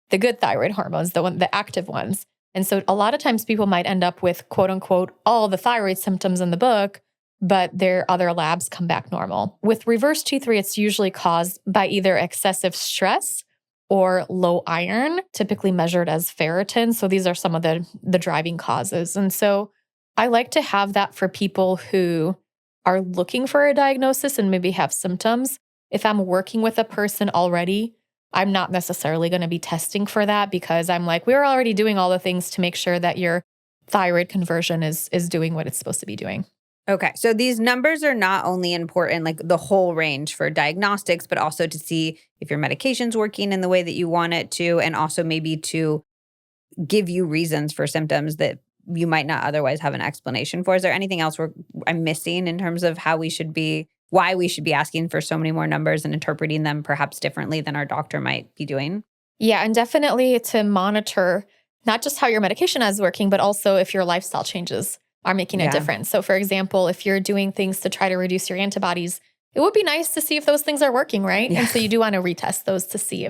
the good thyroid hormones, the active ones. And so a lot of times people might end up with quote unquote all the thyroid symptoms in the book, but their other labs come back normal. With reverse T3, it's usually caused by either excessive stress or low iron, typically measured as ferritin. So these are some of the driving causes. And so I like to have that for people who are looking for a diagnosis and maybe have symptoms. If I'm working with a person already, I'm not necessarily going to be testing for that because I'm like, we're already doing all the things to make sure that your thyroid conversion is doing what it's supposed to be doing. Okay. So these numbers are not only important, like the whole range for diagnostics, but also to see if your medication's working in the way that you want it to, and also maybe to give you reasons for symptoms that you might not otherwise have an explanation for. Is there anything else I'm missing in terms of why we should be asking for so many more numbers and interpreting them perhaps differently than our doctor might be doing? Yeah, and definitely to monitor not just how your medication is working, but also if your lifestyle changes are making a difference. So for example, if you're doing things to try to reduce your antibodies, it would be nice to see if those things are working, right? Yeah. And so you do want to retest those to see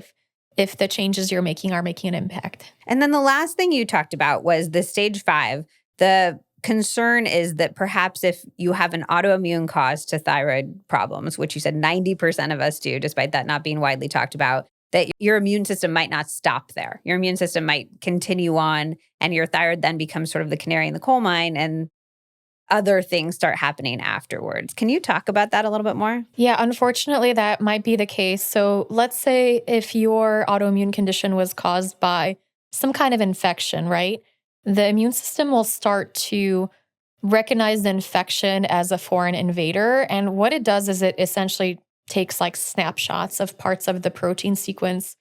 if the changes you're making are making an impact. And then the last thing you talked about was the stage 5. The concern is that perhaps if you have an autoimmune cause to thyroid problems, which you said 90% of us do, despite that not being widely talked about, that your immune system might not stop there. Your immune system might continue on, and your thyroid then becomes sort of the canary in the coal mine, and other things start happening afterwards. Can you talk about that a little bit more? Yeah, unfortunately, that might be the case. So let's say if your autoimmune condition was caused by some kind of infection, right? The immune system will start to recognize the infection as a foreign invader. And what it does is it essentially takes like snapshots of parts of the protein sequence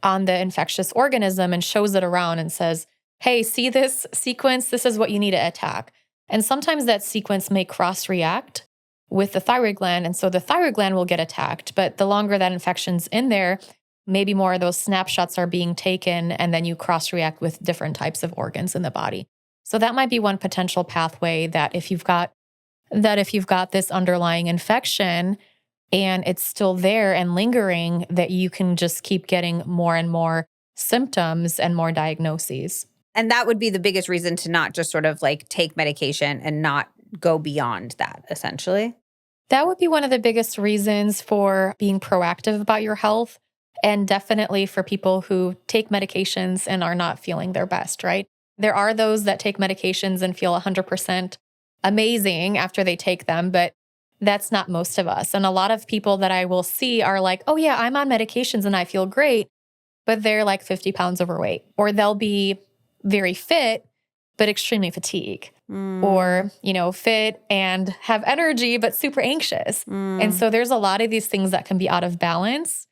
on the infectious organism and shows it around and says, hey, see this sequence? This is what you need to attack. And sometimes that sequence may cross-react with the thyroid gland, and so the thyroid gland will get attacked. But the longer that infection's in there, maybe more of those snapshots are being taken, and then you cross-react with different types of organs in the body. So that might be one potential pathway that if you've got this underlying infection and it's still there and lingering, that you can just keep getting more and more symptoms and more diagnoses. And that would be the biggest reason to not just sort of like take medication and not go beyond that, essentially. That would be one of the biggest reasons for being proactive about your health, and definitely for people who take medications and are not feeling their best, right? There are those that take medications and feel 100% amazing after they take them, but that's not most of us. And a lot of people that I will see are like, oh yeah, I'm on medications and I feel great, but they're like 50 pounds overweight, or they'll be very fit, but extremely fatigued, or, fit and have energy, but super anxious. And so there's a lot of these things that can be out of balance,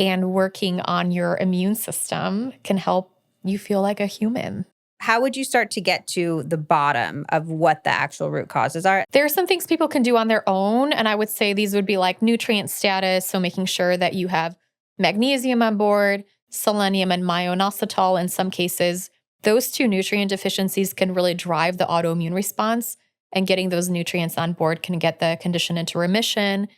and working on your immune system can help you feel like a human. How would you start to get to the bottom of what the actual root causes are? There are some things people can do on their own. And I would say these would be like nutrient status. So making sure that you have magnesium on board, selenium and myo-inositol in some cases. Those two nutrient deficiencies can really drive the autoimmune response, and getting those nutrients on board can get the condition into remission.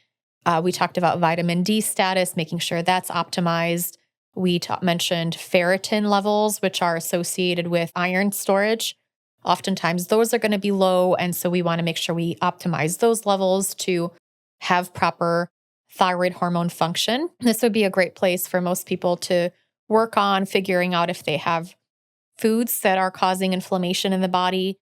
We talked about vitamin D status, making sure that's optimized. We mentioned ferritin levels, which are associated with iron storage. Oftentimes those are going to be low, and so we want to make sure we optimize those levels to have proper thyroid hormone function. This would be a great place for most people to work on figuring out if they have foods that are causing inflammation in the body.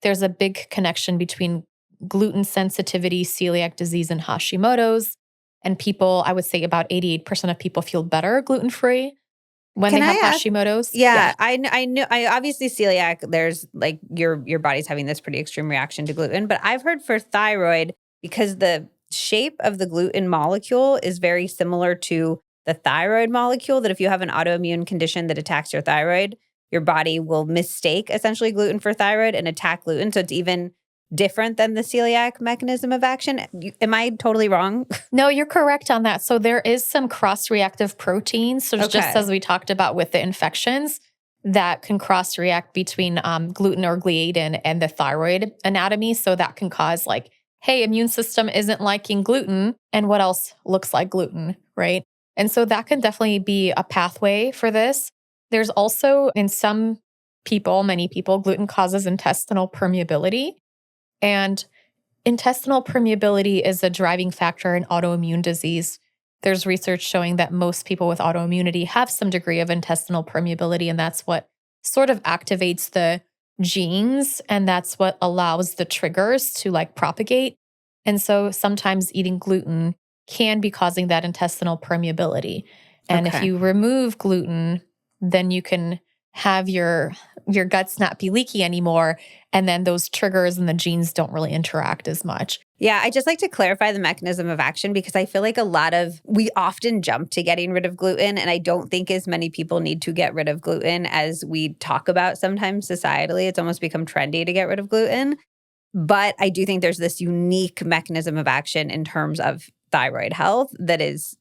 There's a big connection between gluten sensitivity, celiac disease, and Hashimoto's. And people, I would say about 88% of people feel better gluten-free when they have Hashimoto's. Yeah, I know. I obviously celiac, there's like your body's having this pretty extreme reaction to gluten. But I've heard for thyroid, because the shape of the gluten molecule is very similar to the thyroid molecule, that if you have an autoimmune condition that attacks your thyroid, your body will mistake essentially gluten for thyroid and attack gluten. So it's even different than the celiac mechanism of action. Am I totally wrong? No, you're correct on that. So there is some cross-reactive proteins. So just as we talked about with the infections, that can cross-react between gluten or gliadin and the thyroid anatomy. So that can cause like, hey, immune system isn't liking gluten, and what else looks like gluten, right? And so that can definitely be a pathway for this. There's also, in some people, many people, gluten causes intestinal permeability. And intestinal permeability is a driving factor in autoimmune disease. There's research showing that most people with autoimmunity have some degree of intestinal permeability, and that's what sort of activates the genes, and that's what allows the triggers to like propagate. And so sometimes eating gluten can be causing that intestinal permeability. And if you remove gluten, then you can have your guts not be leaky anymore. And then those triggers and the genes don't really interact as much. Yeah, I just like to clarify the mechanism of action because I feel like we often jump to getting rid of gluten, and I don't think as many people need to get rid of gluten as we talk about sometimes societally. It's almost become trendy to get rid of gluten. But I do think there's this unique mechanism of action in terms of thyroid health that is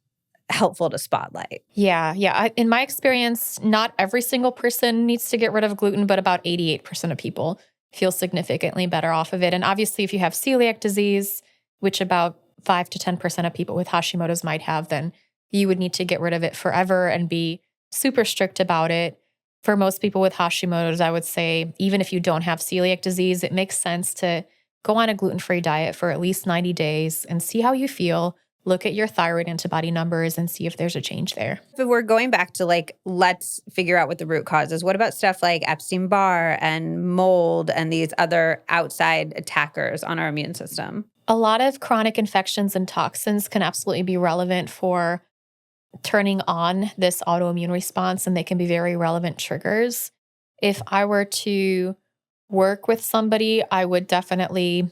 helpful to spotlight. Yeah. In my experience, not every single person needs to get rid of gluten, but about 88% of people feel significantly better off of it. And obviously, if you have celiac disease, which about 5 to 10% of people with Hashimoto's might have, then you would need to get rid of it forever and be super strict about it. For most people with Hashimoto's, I would say, even if you don't have celiac disease, it makes sense to go on a gluten-free diet for at least 90 days and see how you feel. Look at your thyroid antibody numbers and see if there's a change there. If we're going back to let's figure out what the root cause is, what about stuff like Epstein-Barr and mold and these other outside attackers on our immune system? A lot of chronic infections and toxins can absolutely be relevant for turning on this autoimmune response, and they can be very relevant triggers. If I were to work with somebody, I would definitely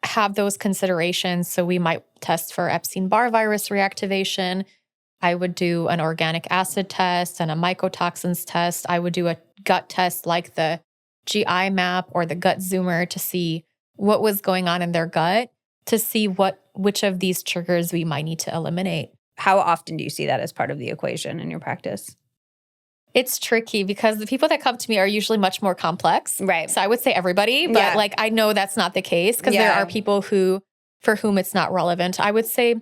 have those considerations. So we might test for Epstein-Barr virus reactivation. I would do an organic acid test and a mycotoxins test. I would do a gut test like the GI map or the gut zoomer to see what was going on in their gut, to see which of these triggers we might need to eliminate. How often do you see that as part of the equation in your practice? It's tricky because the people that come to me are usually much more complex. Right. So I would say everybody, but I know that's not the case because there are people for whom it's not relevant. I would say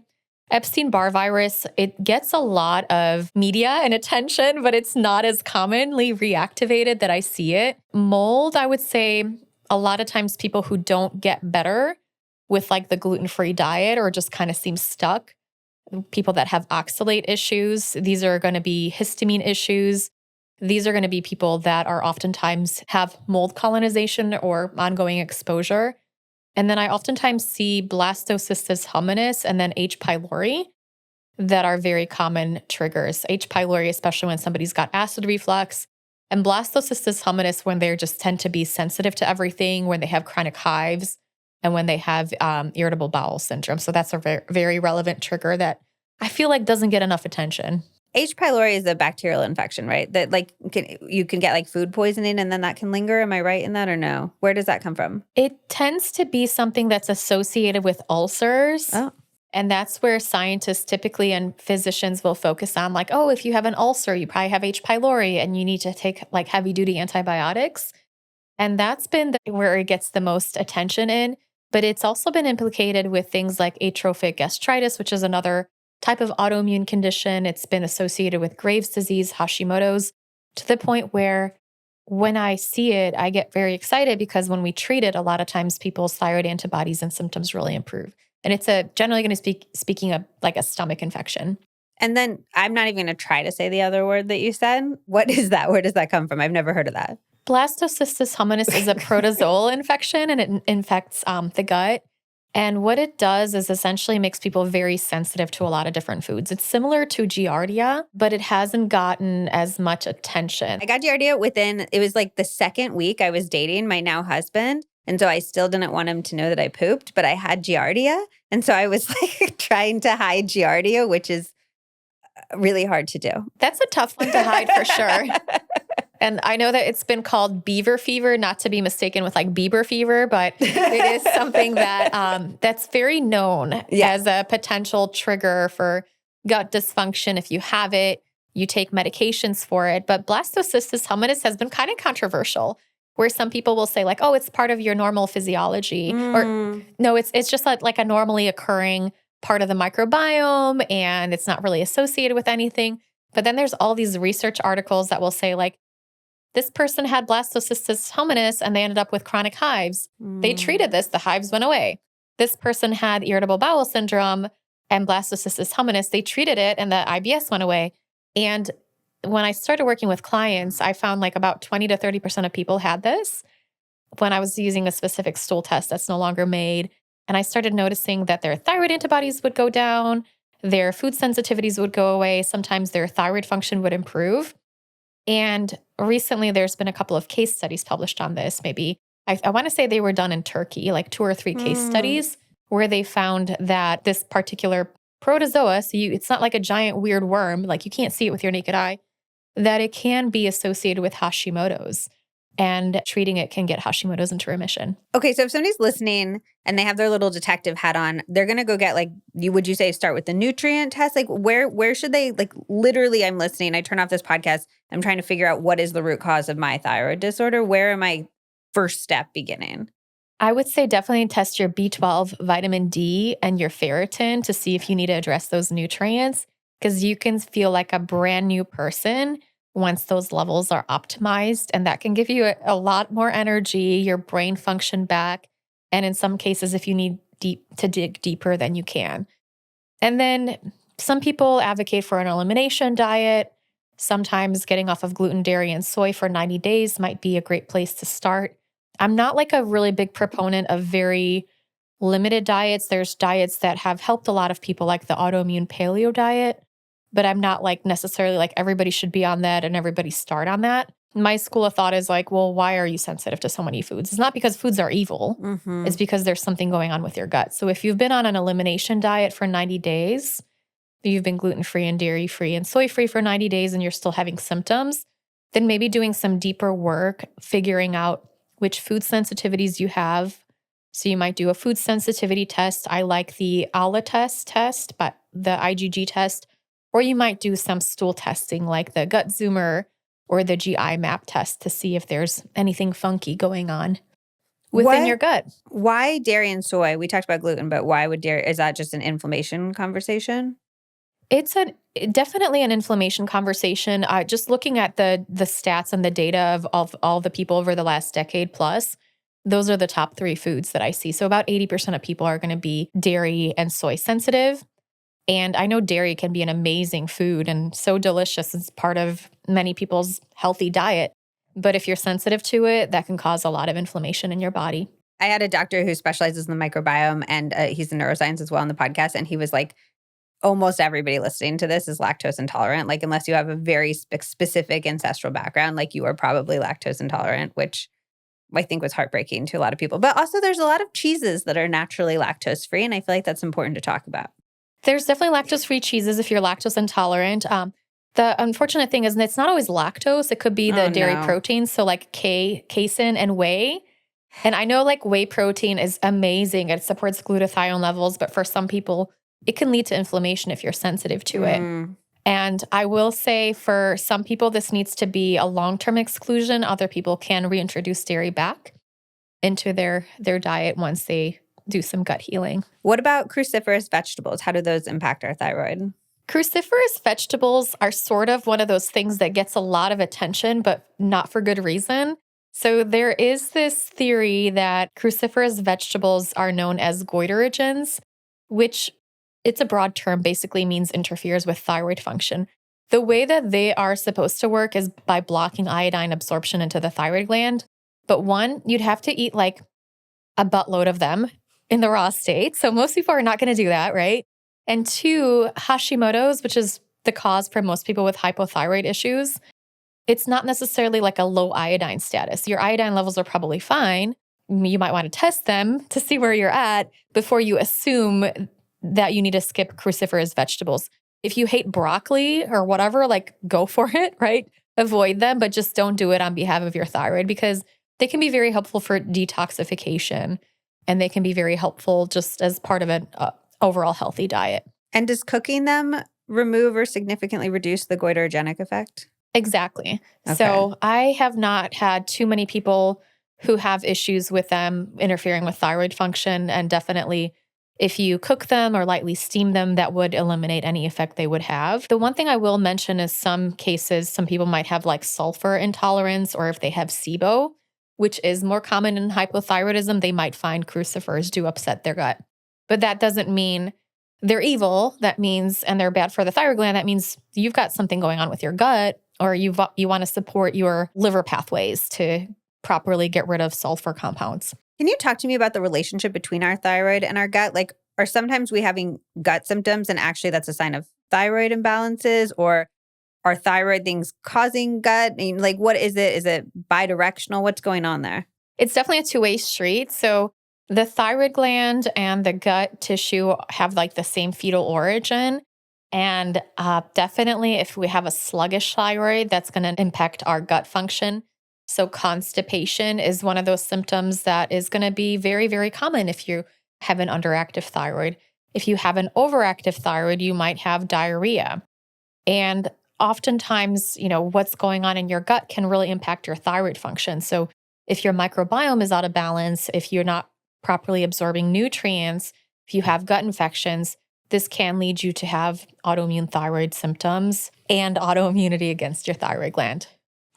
Epstein-Barr virus, it gets a lot of media and attention, but it's not as commonly reactivated that I see it. Mold, I would say a lot of times people who don't get better with the gluten-free diet or just kind of seem stuck, people that have oxalate issues, these are going to be histamine issues. These are going to be people that are oftentimes have mold colonization or ongoing exposure. And then I oftentimes see blastocystis hominis and then H. pylori that are very common triggers. H. pylori, especially when somebody's got acid reflux, and blastocystis hominis when they just tend to be sensitive to everything, when they have chronic hives, and when they have irritable bowel syndrome. So that's a very, very relevant trigger that I feel like doesn't get enough attention. H. pylori is a bacterial infection, right? That you can get food poisoning and then that can linger. Am I right in that or no? Where does that come from? It tends to be something that's associated with ulcers. Oh. And that's where scientists typically and physicians will focus on if you have an ulcer, you probably have H. pylori and you need to take heavy duty antibiotics. And that's been where it gets the most attention in. But it's also been implicated with things like atrophic gastritis, which is another type of autoimmune condition. It's been associated with Graves' disease, Hashimoto's, to the point where when I see it, I get very excited because when we treat it, a lot of times people's thyroid antibodies and symptoms really improve. And it's generally going to speaking of a stomach infection. And then I'm not even going to try to say the other word that you said. What is that? Where does that come from? I've never heard of that. Blastocystis hominis is a protozoal infection, and it infects the gut. And what it does is essentially makes people very sensitive to a lot of different foods. It's similar to Giardia, but it hasn't gotten as much attention. I got Giardia it was the second week I was dating my now husband. And so I still didn't want him to know that I pooped, but I had Giardia. And so I was trying to hide Giardia, which is really hard to do. That's a tough one to hide for sure. And I know that it's been called beaver fever, not to be mistaken with Bieber fever, but it is something that that's very known as a potential trigger for gut dysfunction. If you have it, you take medications for it. But blastocystis hominis has been kind of controversial, where some people will say it's part of your normal physiology. Or no, it's just like a normally occurring part of the microbiome, and it's not really associated with anything. But then there's all these research articles that will say this person had blastocystis hominis and they ended up with chronic hives. They treated this, the hives went away. This person had irritable bowel syndrome and blastocystis hominis. They treated it and the IBS went away. And when I started working with clients, I found about 20 to 30% of people had this when I was using a specific stool test that's no longer made. And I started noticing that their thyroid antibodies would go down, their food sensitivities would go away, sometimes their thyroid function would improve. And recently, there's been a couple of case studies published on this. Maybe I want to say they were done in Turkey, 2 or 3 case studies where they found that this particular protozoa, so it's not like a giant weird worm, like you can't see it with your naked eye, that it can be associated with Hashimoto's, and treating it can get Hashimoto's into remission. Okay, so if somebody's listening and they have their little detective hat on, they're going to go get would you say start with the nutrient test? Like where should they, literally I'm listening, I turn off this podcast, I'm trying to figure out what is the root cause of my thyroid disorder. Where am I first step beginning? I would say definitely test your B12, vitamin D, and your ferritin to see if you need to address those nutrients, because you can feel like a brand new person once those levels are optimized. And that can give you a lot more energy, your brain function back. And in some cases, if you need to dig deeper, then you can. And then some people advocate for an elimination diet. Sometimes getting off of gluten, dairy, and soy for 90 days might be a great place to start. I'm not like a really big proponent of very limited diets. There's diets that have helped a lot of people, like the autoimmune paleo diet, but I'm not like necessarily like everybody should be on that and everybody start on that. My school of thought is like, well, why are you sensitive to so many foods? It's not because foods are evil. Mm-hmm. It's because there's something going on with your gut. So if you've been on an elimination diet for 90 days, you've been gluten-free and dairy-free and soy-free for 90 days and you're still having symptoms, then maybe doing some deeper work, figuring out which food sensitivities you have. So you might do a food sensitivity test. I like the ALA test, but the IgG test, or you might do some stool testing like the gut zoomer or the GI map test to see if there's anything funky going on within your gut. Why dairy and soy? We talked about gluten, but why would dairy? Is that just an inflammation conversation? It's definitely an inflammation conversation. Just looking at the stats and the data of all the people over the last decade plus, those are the top 3 foods that I see. So about 80% of people are going to be dairy and soy sensitive. And I know dairy can be an amazing food and so delicious. It's part of many people's healthy diet. But if you're sensitive to it, that can cause a lot of inflammation in your body. I had a doctor who specializes in the microbiome, and he's in neuroscience as well on the podcast. And he was like, almost everybody listening to this is lactose intolerant. Like, unless you have a very specific ancestral background, like you are probably lactose intolerant, which I think was heartbreaking to a lot of people. But also there's a lot of cheeses that are naturally lactose free. And I feel like that's important to talk about. There's definitely lactose-free cheeses if you're lactose intolerant. The unfortunate thing is it's not always lactose. It could be the dairy proteins, so like casein and whey. And I know like whey protein is amazing. It supports glutathione levels, but for some people, it can lead to inflammation if you're sensitive to it. And I will say for some people, this needs to be a long-term exclusion. Other people can reintroduce dairy back into their diet once they do some gut healing. What about cruciferous vegetables? How do those impact our thyroid? Cruciferous vegetables are sort of one of those things that gets a lot of attention, but not for good reason. So there is this theory that cruciferous vegetables are known as goitrogens, which it's a broad term, basically means interferes with thyroid function. The way that they are supposed to work is by blocking iodine absorption into the thyroid gland. But one, you'd have to eat like a buttload of them in the raw state. So most people are not going to do that, right? And 2, Hashimoto's, which is the cause for most people with hypothyroid issues, it's not necessarily like a low iodine status. Your iodine levels are probably fine. You might want to test them to see where you're at before you assume that you need to skip cruciferous vegetables. If you hate broccoli or whatever, like go for it, right? Avoid them, but just don't do it on behalf of your thyroid because they can be very helpful for detoxification and they can be very helpful just as part of an overall healthy diet. And does cooking them remove or significantly reduce the goitrogenic effect? Exactly. Okay. So I have not had too many people who have issues with them interfering with thyroid function. And definitely if you cook them or lightly steam them, that would eliminate any effect they would have. The one thing I will mention is some cases, some people might have like sulfur intolerance, or if they have SIBO, which is more common in hypothyroidism, they might find crucifers do upset their gut. But that doesn't mean they're evil. That means, and they're bad for the thyroid gland. That means you've got something going on with your gut, or you want to support your liver pathways to properly get rid of sulfur compounds. Can you talk to me about the relationship between our thyroid and our gut? Like, are sometimes we having gut symptoms and actually that's a sign of thyroid imbalances, or are thyroid things causing gut? I mean, like, what is it? Is it bidirectional? What's going on there? It's definitely a two-way street. So The thyroid gland and the gut tissue have like the same fetal origin. And definitely, if we have a sluggish thyroid, that's going to impact our gut function. So, constipation is one of those symptoms that is going to be very, very common if you have an underactive thyroid. If you have an overactive thyroid, you might have diarrhea. And oftentimes, what's going on in your gut can really impact your thyroid function. So, if your microbiome is out of balance, if you're not properly absorbing nutrients, if you have gut infections, this can lead you to have autoimmune thyroid symptoms and autoimmunity against your thyroid gland.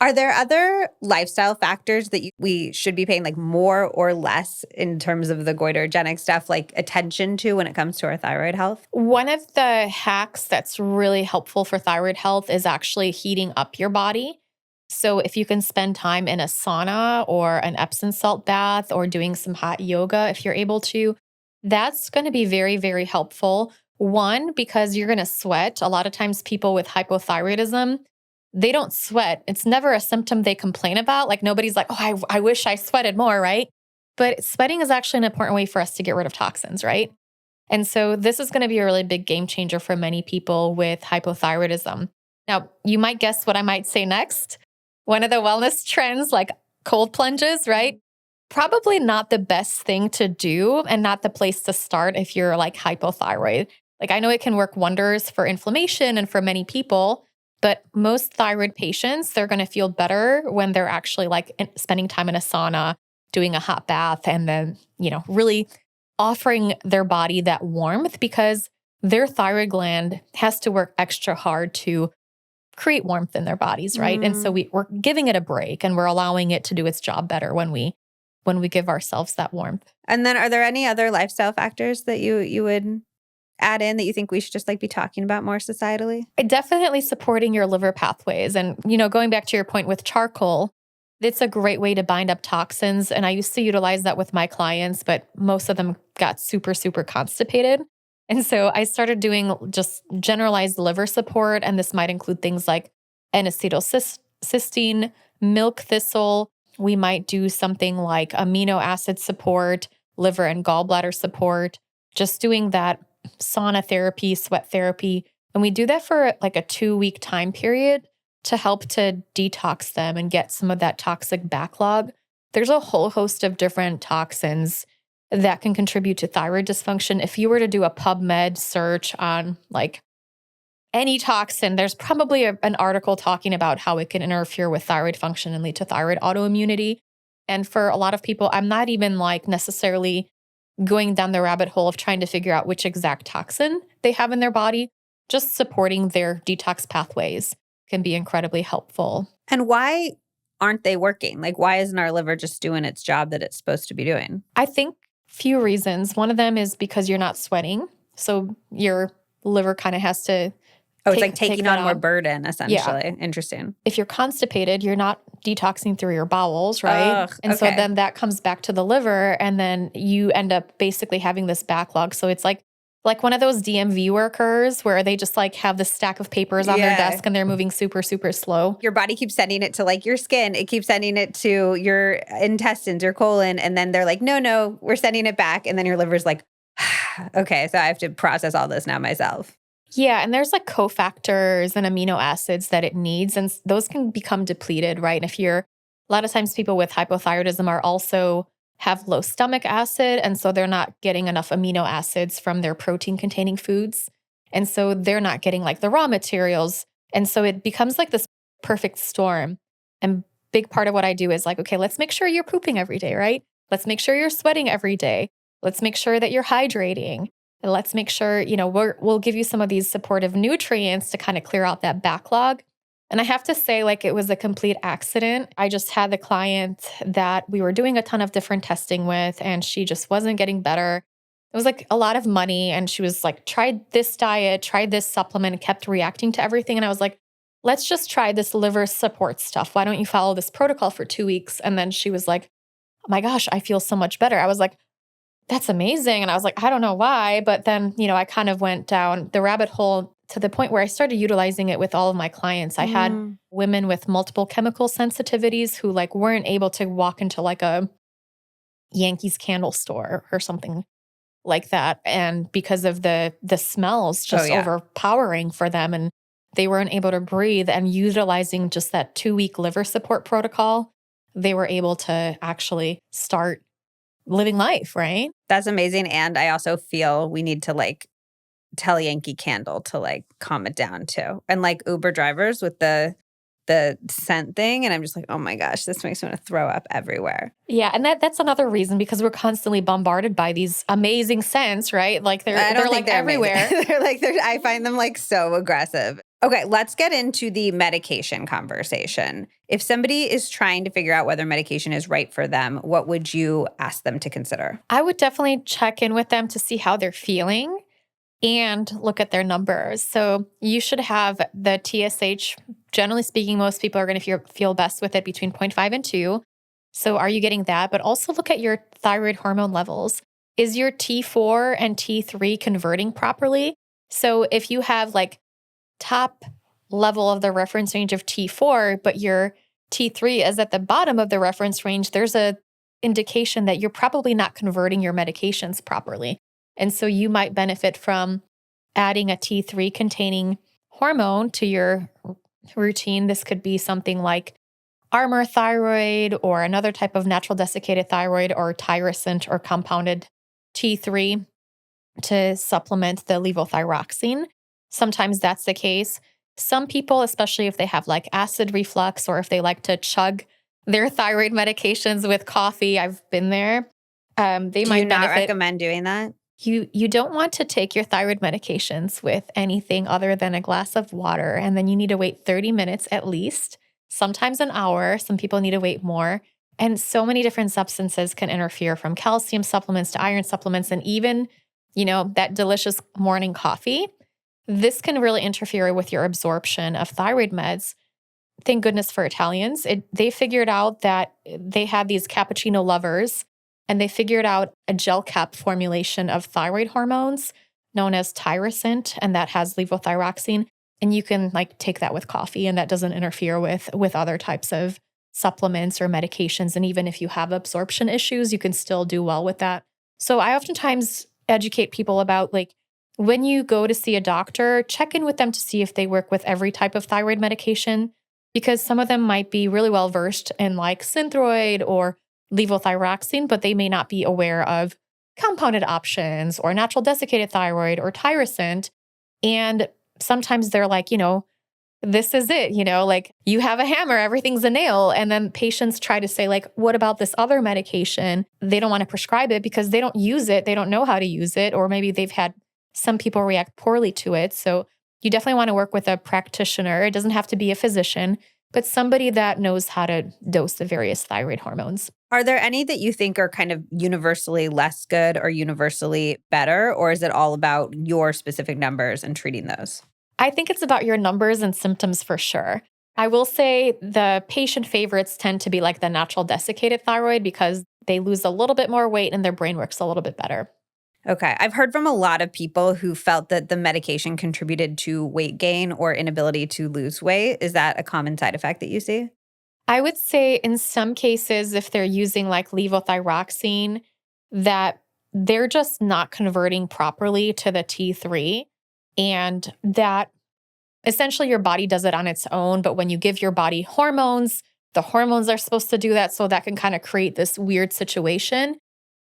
Are there other lifestyle factors that we should be paying like more or less in terms of the goiterogenic stuff, like attention to when it comes to our thyroid health? One of the hacks that's really helpful for thyroid health is actually heating up your body. So if you can spend time in a sauna or an Epsom salt bath or doing some hot yoga, if you're able to, that's going to be very, very helpful. One, because you're going to sweat. A lot of times people with hypothyroidism, they don't sweat. It's never a symptom they complain about. Like nobody's like, oh, I wish I sweated more, right? But sweating is actually an important way for us to get rid of toxins, right? And so this is going to be a really big game changer for many people with hypothyroidism. Now, you might guess what I might say next. One of the wellness trends, like cold plunges, right? Probably not the best thing to do and not the place to start if you're like hypothyroid. Like I know it can work wonders for inflammation and for many people, but most thyroid patients, they're going to feel better when they're actually like spending time in a sauna, doing a hot bath, and then, really offering their body that warmth because their thyroid gland has to work extra hard to create warmth in their bodies, right? And so we're giving it a break and we're allowing it to do its job better when we give ourselves that warmth. And then are there any other lifestyle factors that you would add in that you think we should just like be talking about more societally? Definitely supporting your liver pathways. And, going back to your point with charcoal, it's a great way to bind up toxins. And I used to utilize that with my clients, but most of them got super, super constipated. And so I started doing just generalized liver support. And this might include things like N-acetylcysteine, milk thistle. We might do something like amino acid support, liver and gallbladder support, just doing that sauna therapy, sweat therapy. And we do that for like a 2-week time period to help to detox them and get some of that toxic backlog. There's a whole host of different toxins that can contribute to thyroid dysfunction. If you were to do a PubMed search on like any toxin, there's probably an article talking about how it can interfere with thyroid function and lead to thyroid autoimmunity. And for a lot of people, I'm not even like necessarily going down the rabbit hole of trying to figure out which exact toxin they have in their body. Just supporting their detox pathways can be incredibly helpful. And why aren't they working? Like, why isn't our liver just doing its job that it's supposed to be doing? I think few reasons. One of them is because you're not sweating. So your liver kind of has to it's like taking on more burden, essentially. Yeah. Interesting. If you're constipated, you're not detoxing through your bowels, right? And so then that comes back to the liver, and then you end up basically having this backlog. So it's like one of those DMV workers where they just like have this stack of papers on their desk and they're moving super, super slow. Your body keeps sending it to like your skin. It keeps sending it to your intestines, your colon. And then they're like, no, we're sending it back. And then your liver's like, okay, so I have to process all this now myself. Yeah. And there's like cofactors and amino acids that it needs. And those can become depleted, right? And a lot of times people with hypothyroidism are also have low stomach acid. And so they're not getting enough amino acids from their protein containing foods. And so they're not getting like the raw materials. And so it becomes like this perfect storm. And big part of what I do is like, okay, let's make sure you're pooping every day, right? Let's make sure you're sweating every day. Let's make sure that you're hydrating. And let's make sure, we'll give you some of these supportive nutrients to kind of clear out that backlog. And I have to say, like, it was a complete accident. I just had the client that we were doing a ton of different testing with, and she just wasn't getting better. It was like a lot of money. And she was like, tried this diet, tried this supplement, kept reacting to everything. And I was like, let's just try this liver support stuff. Why don't you follow this protocol for 2 weeks? And then she was like, oh my gosh, I feel so much better. I was like, that's amazing. And I was like, I don't know why. But then, I kind of went down the rabbit hole to the point where I started utilizing it with all of my clients. I had women with multiple chemical sensitivities who like weren't able to walk into like a Yankees Candle Store or something like that. And because of the smells just overpowering for them, and they weren't able to breathe, and utilizing just that 2-week liver support protocol, they were able to actually start living life, right? That's amazing. And I also feel we need to like tell Yankee Candle to like calm it down too. And like Uber drivers with the scent thing. And I'm just like, oh my gosh, this makes me want to throw up everywhere. Yeah. And that's another reason, because we're constantly bombarded by these amazing scents, right? Like they're like everywhere. I find them like so aggressive. Okay, let's get into the medication conversation. If somebody is trying to figure out whether medication is right for them, what would you ask them to consider? I would definitely check in with them to see how they're feeling and look at their numbers. So you should have the TSH. Generally speaking, most people are going to feel best with it between 0.5 and 2. So are you getting that? But also look at your thyroid hormone levels. Is your T4 and T3 converting properly? So if you have like top level of the reference range of T4, but your T3 is at the bottom of the reference range, there's a indication that you're probably not converting your medications properly. And so you might benefit from adding a T3 containing hormone to your routine. This could be something like Armour thyroid or another type of natural desiccated thyroid, or tyrosine or compounded T3 to supplement the levothyroxine. Sometimes that's the case. Some people, especially if they have like acid reflux or if they like to chug their thyroid medications with coffee, I've been there. They might benefit. Do you not recommend doing that? You don't want to take your thyroid medications with anything other than a glass of water, and then you need to wait 30 minutes at least, sometimes an hour. Some people need to wait more. And so many different substances can interfere, from calcium supplements to iron supplements, and even, that delicious morning coffee. This can really interfere with your absorption of thyroid meds. Thank goodness for Italians. They figured out that they had these cappuccino lovers, and they figured out a gel cap formulation of thyroid hormones known as tyrosine, and that has levothyroxine. And you can like take that with coffee, and that doesn't interfere with other types of supplements or medications. And even if you have absorption issues, you can still do well with that. So I oftentimes educate people about, like, when you go to see a doctor, check in with them to see if they work with every type of thyroid medication, because some of them might be really well versed in like Synthroid or levothyroxine, but they may not be aware of compounded options or natural desiccated thyroid or tyrosine. And sometimes they're like, this is it, like you have a hammer, everything's a nail. And then patients try to say like, what about this other medication? They don't want to prescribe it because they don't use it. They don't know how to use it. Or maybe they've had some people react poorly to it. So you definitely want to work with a practitioner. It doesn't have to be a physician, but somebody that knows how to dose the various thyroid hormones. Are there any that you think are kind of universally less good or universally better, or is it all about your specific numbers and treating those? I think it's about your numbers and symptoms for sure. I will say the patient favorites tend to be like the natural desiccated thyroid, because they lose a little bit more weight and their brain works a little bit better. Okay. I've heard from a lot of people who felt that the medication contributed to weight gain or inability to lose weight. Is that a common side effect that you see? I would say in some cases, if they're using like levothyroxine, that they're just not converting properly to the T3, and that essentially your body does it on its own. But when you give your body hormones, the hormones are supposed to do that. So that can kind of create this weird situation.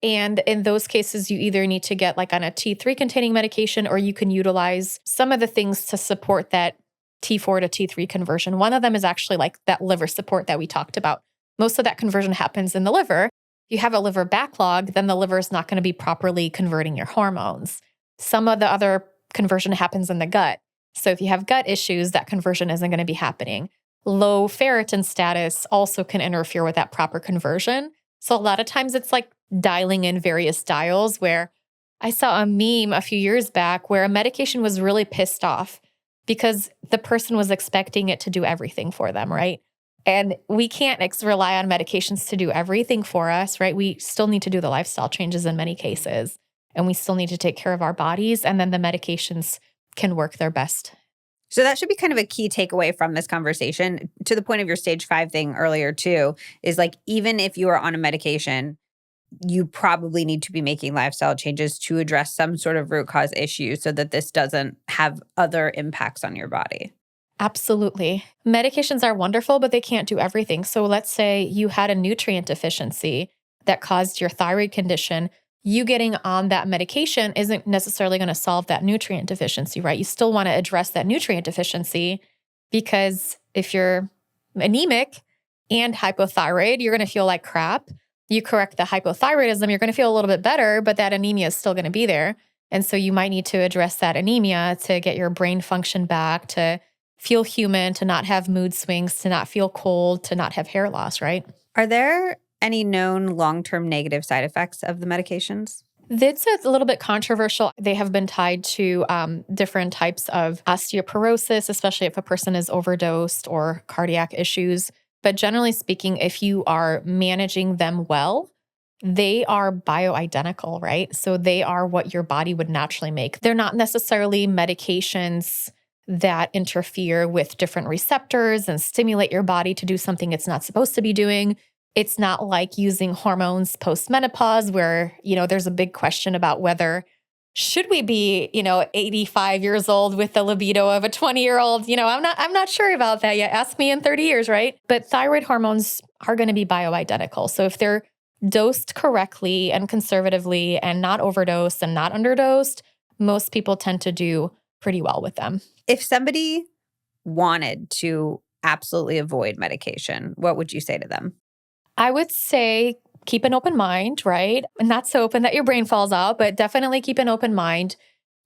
And in those cases, you either need to get like on a T3 containing medication, or you can utilize some of the things to support that T4 to T3 conversion. One of them is actually like that liver support that we talked about. Most of that conversion happens in the liver. If you have a liver backlog, then the liver is not going to be properly converting your hormones. Some of the other conversion happens in the gut. So if you have gut issues, that conversion isn't going to be happening. Low ferritin status also can interfere with that proper conversion. So a lot of times it's like dialing in various dials, where I saw a meme a few years back where a medication was really pissed off because the person was expecting it to do everything for them, right? And we can't rely on medications to do everything for us, right? We still need to do the lifestyle changes in many cases, and we still need to take care of our bodies, and then the medications can work their best. So that should be kind of a key takeaway from this conversation, to the point of your stage 5 thing earlier too, is like, even if you are on a medication, you probably need to be making lifestyle changes to address some sort of root cause issue so that this doesn't have other impacts on your body. Absolutely. Medications are wonderful, but they can't do everything. So let's say you had a nutrient deficiency that caused your thyroid condition. You getting on that medication isn't necessarily going to solve that nutrient deficiency, right? You still want to address that nutrient deficiency because if you're anemic and hypothyroid, you're going to feel like crap. You correct the hypothyroidism, you're going to feel a little bit better, but that anemia is still going to be there. And so you might need to address that anemia to get your brain function back, to feel human, to not have mood swings, to not feel cold, to not have hair loss, right? Are there any known long-term negative side effects of the medications? It's a little bit controversial. They have been tied to different types of osteoporosis, especially if a person is overdosed, or cardiac issues. But generally speaking, if you are managing them well, they are bioidentical, right? So they are what your body would naturally make. They're not necessarily medications that interfere with different receptors and stimulate your body to do something it's not supposed to be doing. It's not like using hormones post-menopause where, there's a big question about whether should we be, 85 years old with the libido of a 20-year-old? I'm not sure about that yet. Ask me in 30 years, right? But thyroid hormones are going to be bioidentical. So if they're dosed correctly and conservatively and not overdosed and not underdosed, most people tend to do pretty well with them. If somebody wanted to absolutely avoid medication, what would you say to them? I would say keep an open mind, right? And not so open that your brain falls out, but definitely keep an open mind.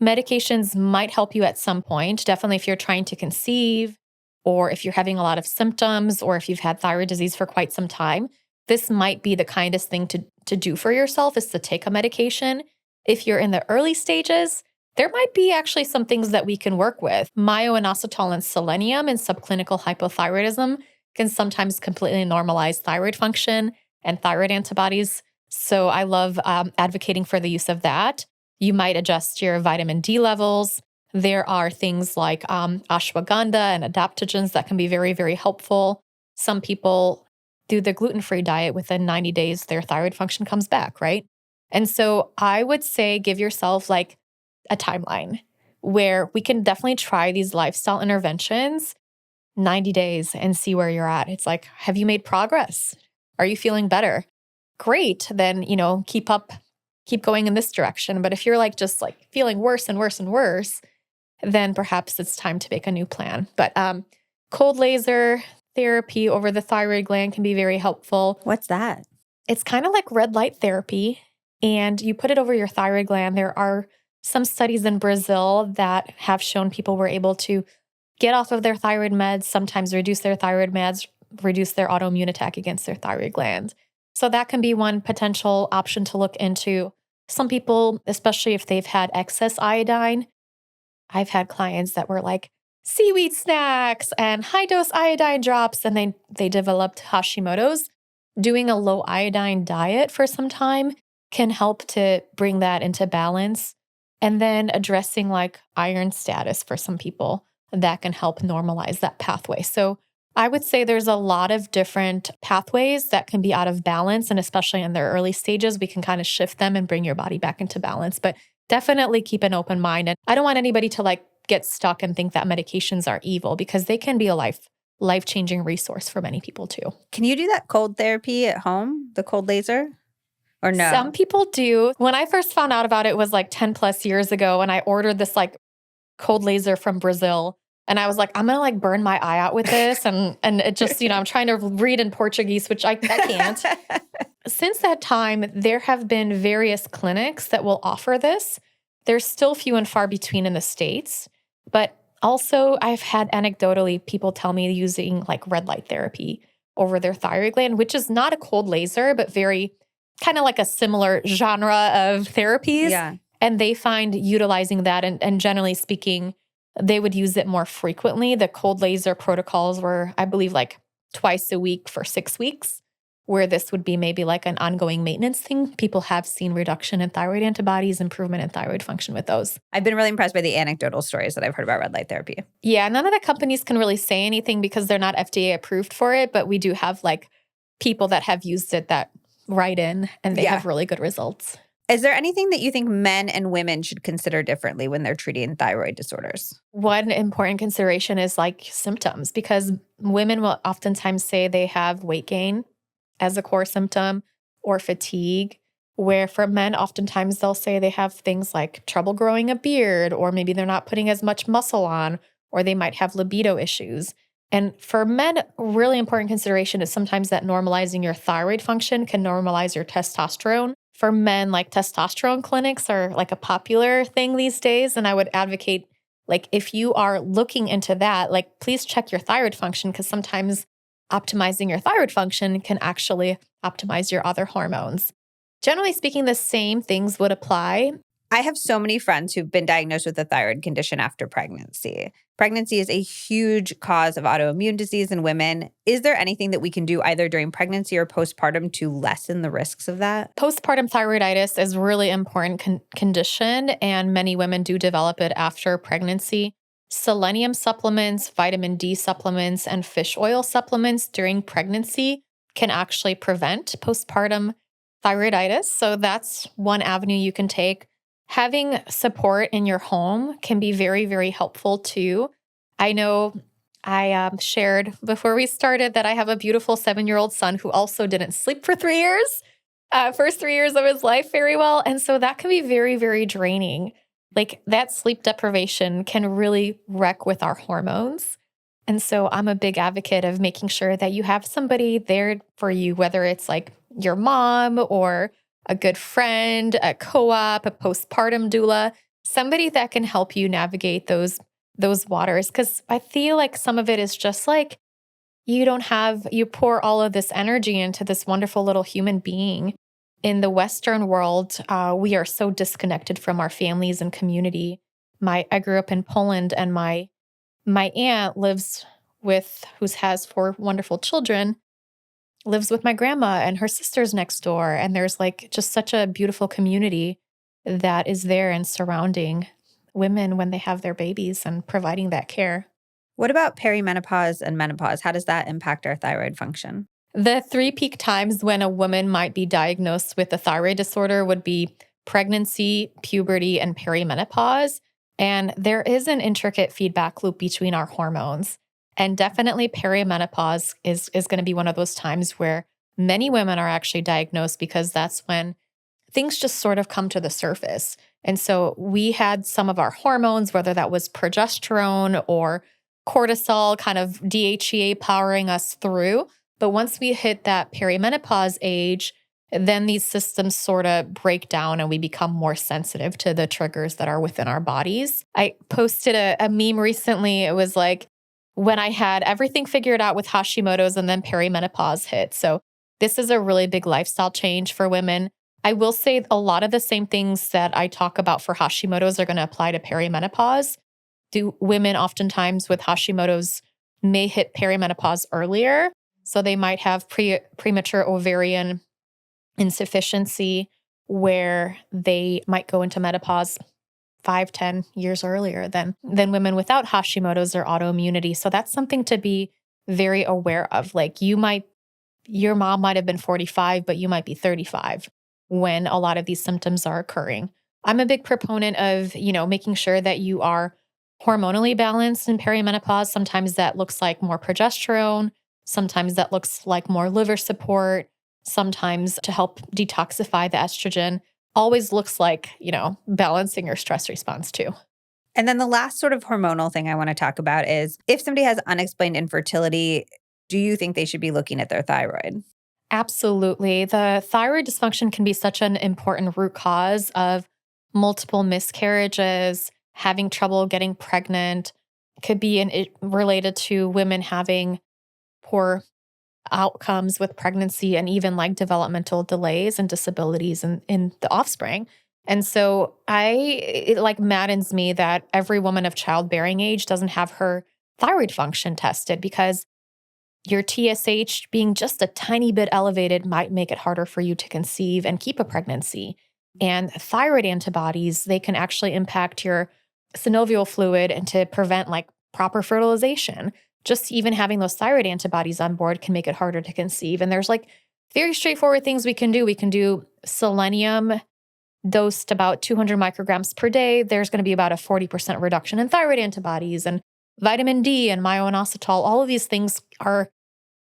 Medications might help you at some point. Definitely if you're trying to conceive, or if you're having a lot of symptoms, or if you've had thyroid disease for quite some time, this might be the kindest thing to do for yourself, is to take a medication. If you're in the early stages, there might be actually some things that we can work with. Myo-inositol and selenium in subclinical hypothyroidism can sometimes completely normalize thyroid function and thyroid antibodies. So I love advocating for the use of that. You might adjust your vitamin D levels. There are things like ashwagandha and adaptogens that can be very, very helpful. Some people do the gluten-free diet. Within 90 days, their thyroid function comes back, right? And so I would say give yourself like a timeline where we can definitely try these lifestyle interventions 90 days and see where you're at. It's like, have you made progress? Are you feeling better? Great. Then, keep going in this direction. But if you're like just like feeling worse and worse and worse, then perhaps it's time to make a new plan. But cold laser therapy over the thyroid gland can be very helpful. What's that? It's kind of like red light therapy, and you put it over your thyroid gland. There are some studies in Brazil that have shown people were able to get off of their thyroid meds, sometimes reduce their thyroid meds, reduce their autoimmune attack against their thyroid gland. So that can be one potential option to look into. Some people, especially if they've had excess iodine, I've had clients that were like seaweed snacks and high-dose iodine drops, and they developed Hashimoto's. Doing a low iodine diet for some time can help to bring that into balance. And then addressing like iron status for some people, that can help normalize that pathway. So I would say there's a lot of different pathways that can be out of balance. And especially in their early stages, we can kind of shift them and bring your body back into balance. But definitely keep an open mind. And I don't want anybody to like get stuck and think that medications are evil, because they can be a life-changing resource for many people too. Can you do that cold therapy at home, the cold laser? Or no? Some people do. When I first found out about it was like 10 plus years ago, and I ordered this like cold laser from Brazil. And I was like, I'm going to like burn my eye out with this. And it just, I'm trying to read in Portuguese, which I can't. Since that time, there have been various clinics that will offer this. There's still few and far between in the States. But also I've had anecdotally people tell me using like red light therapy over their thyroid gland, which is not a cold laser, but very kind of like a similar genre of therapies. Yeah. And they find utilizing that, and generally speaking, they would use it more frequently. The cold laser protocols were, I believe, like twice a week for 6 weeks, where this would be maybe like an ongoing maintenance thing. People have seen reduction in thyroid antibodies, improvement in thyroid function with those. I've been really impressed by the anecdotal stories that I've heard about red light therapy. Yeah, none of the companies can really say anything because they're not FDA approved for it, but we do have like people that have used it that right in and they Yeah. have really good results. Is there anything that you think men and women should consider differently when they're treating thyroid disorders? One important consideration is like symptoms, because women will oftentimes say they have weight gain as a core symptom or fatigue, where for men, oftentimes they'll say they have things like trouble growing a beard, or maybe they're not putting as much muscle on, or they might have libido issues. And for men, really important consideration is sometimes that normalizing your thyroid function can normalize your testosterone. For men, like testosterone clinics are like a popular thing these days. And I would advocate, like, if you are looking into that, like, please check your thyroid function, because sometimes optimizing your thyroid function can actually optimize your other hormones. Generally speaking, the same things would apply. I have so many friends who've been diagnosed with a thyroid condition after pregnancy. Pregnancy is a huge cause of autoimmune disease in women. Is there anything that we can do either during pregnancy or postpartum to lessen the risks of that? Postpartum thyroiditis is a really important condition, and many women do develop it after pregnancy. Selenium supplements, vitamin D supplements, and fish oil supplements during pregnancy can actually prevent postpartum thyroiditis. So that's one avenue you can take. Having support in your home can be very, very helpful too. I know I shared before we started that I have a beautiful 7-year-old son who also didn't sleep for 3 years, first 3 years of his life very well. And so that can be very, very draining. Like, that sleep deprivation can really wreck with our hormones. And so I'm a big advocate of making sure that you have somebody there for you, whether it's like your mom or a good friend, a co-op, a postpartum doula, somebody that can help you navigate those waters. Because I feel like some of it is just like you pour all of this energy into this wonderful little human being. In the Western world, we are so disconnected from our families and community. I grew up in Poland, and my aunt who has 4 wonderful children, lives with my grandma and her sisters next door. And there's like just such a beautiful community that is there and surrounding women when they have their babies and providing that care. What about perimenopause and menopause? How does that impact our thyroid function? The 3 peak times when a woman might be diagnosed with a thyroid disorder would be pregnancy, puberty, and perimenopause. And there is an intricate feedback loop between our hormones. And definitely perimenopause is going to be one of those times where many women are actually diagnosed, because that's when things just sort of come to the surface. And so we had some of our hormones, whether that was progesterone or cortisol, kind of DHEA powering us through. But once we hit that perimenopause age, then these systems sort of break down and we become more sensitive to the triggers that are within our bodies. I posted a meme recently. It was like, when I had everything figured out with Hashimoto's and then perimenopause hit. So this is a really big lifestyle change for women. I will say a lot of the same things that I talk about for Hashimoto's are going to apply to perimenopause. Women oftentimes with Hashimoto's may hit perimenopause earlier. So they might have premature ovarian insufficiency, where they might go into menopause 5-10 years earlier than women without Hashimoto's or autoimmunity. So that's something to be very aware of. Like, your mom might have been 45, but you might be 35 when a lot of these symptoms are occurring. I'm a big proponent of, making sure that you are hormonally balanced in perimenopause. Sometimes that looks like more progesterone. Sometimes that looks like more liver support. Sometimes to help detoxify the estrogen. Always looks like, balancing your stress response too. And then the last sort of hormonal thing I want to talk about is, if somebody has unexplained infertility, do you think they should be looking at their thyroid? Absolutely. The thyroid dysfunction can be such an important root cause of multiple miscarriages, having trouble getting pregnant. Could be related to women having poor outcomes with pregnancy, and even like developmental delays and disabilities in the offspring. And so it like maddens me that every woman of childbearing age doesn't have her thyroid function tested, because your TSH being just a tiny bit elevated might make it harder for you to conceive and keep a pregnancy. And thyroid antibodies, they can actually impact your synovial fluid and to prevent like proper fertilization. Just even having those thyroid antibodies on board can make it harder to conceive. And there's like very straightforward things we can do. We can do selenium dosed about 200 micrograms per day. There's going to be about a 40% reduction in thyroid antibodies, and vitamin D and myo-inositol. All of these things are,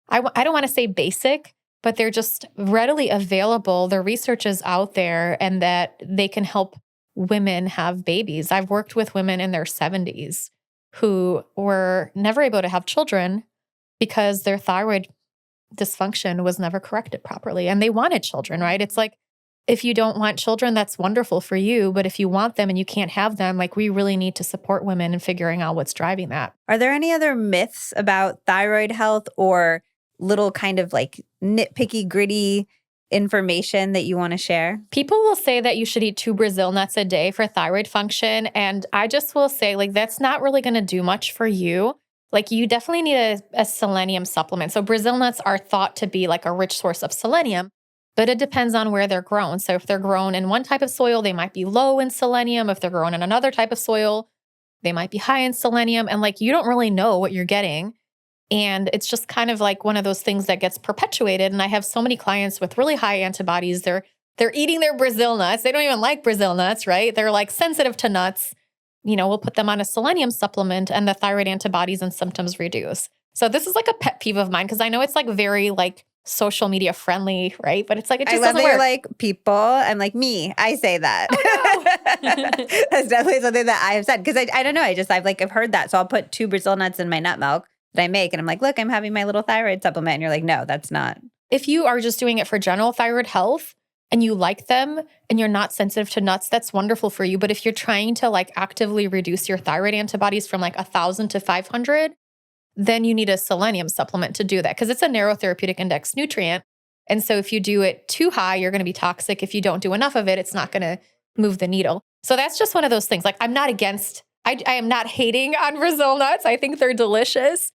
I don't want to say basic, but they're just readily available. The research is out there and that they can help women have babies. I've worked with women in their 70s who were never able to have children because their thyroid dysfunction was never corrected properly. And they wanted children, right? It's like, if you don't want children, that's wonderful for you. But if you want them and you can't have them, like, we really need to support women in figuring out what's driving that. Are there any other myths about thyroid health or little kind of like nitpicky, gritty information that you want to share? People will say that you should eat 2 Brazil nuts a day for thyroid function. And I just will say, like, that's not really going to do much for you. Like, you definitely need a selenium supplement. So Brazil nuts are thought to be like a rich source of selenium, but it depends on where they're grown. So if they're grown in one type of soil, they might be low in selenium. If they're grown in another type of soil, they might be high in selenium. And like, you don't really know what you're getting. And it's just kind of like one of those things that gets perpetuated. And I have so many clients with really high antibodies. They're eating their Brazil nuts. They don't even like Brazil nuts, right? They're like sensitive to nuts. We'll put them on a selenium supplement and the thyroid antibodies and symptoms reduce. So this is like a pet peeve of mine because I know it's like very like social media friendly, right? But it's like, it just doesn't work. You're like, people, I'm like, me, I say that. Oh, no. That's definitely something that I have said because I don't know. I've heard that. So I'll put 2 Brazil nuts in my nut milk that I make and I'm like, look, I'm having my little thyroid supplement. And you're like, no, that's not. If you are just doing it for general thyroid health and you like them and you're not sensitive to nuts, that's wonderful for you. But if you're trying to like actively reduce your thyroid antibodies from like 1,000 to 500, then you need a selenium supplement to do that because it's a narrow therapeutic index nutrient. And so if you do it too high, you're going to be toxic. If you don't do enough of it, it's not going to move the needle. So that's just one of those things. Like, I'm not against, I am not hating on Brazil nuts. I think they're delicious,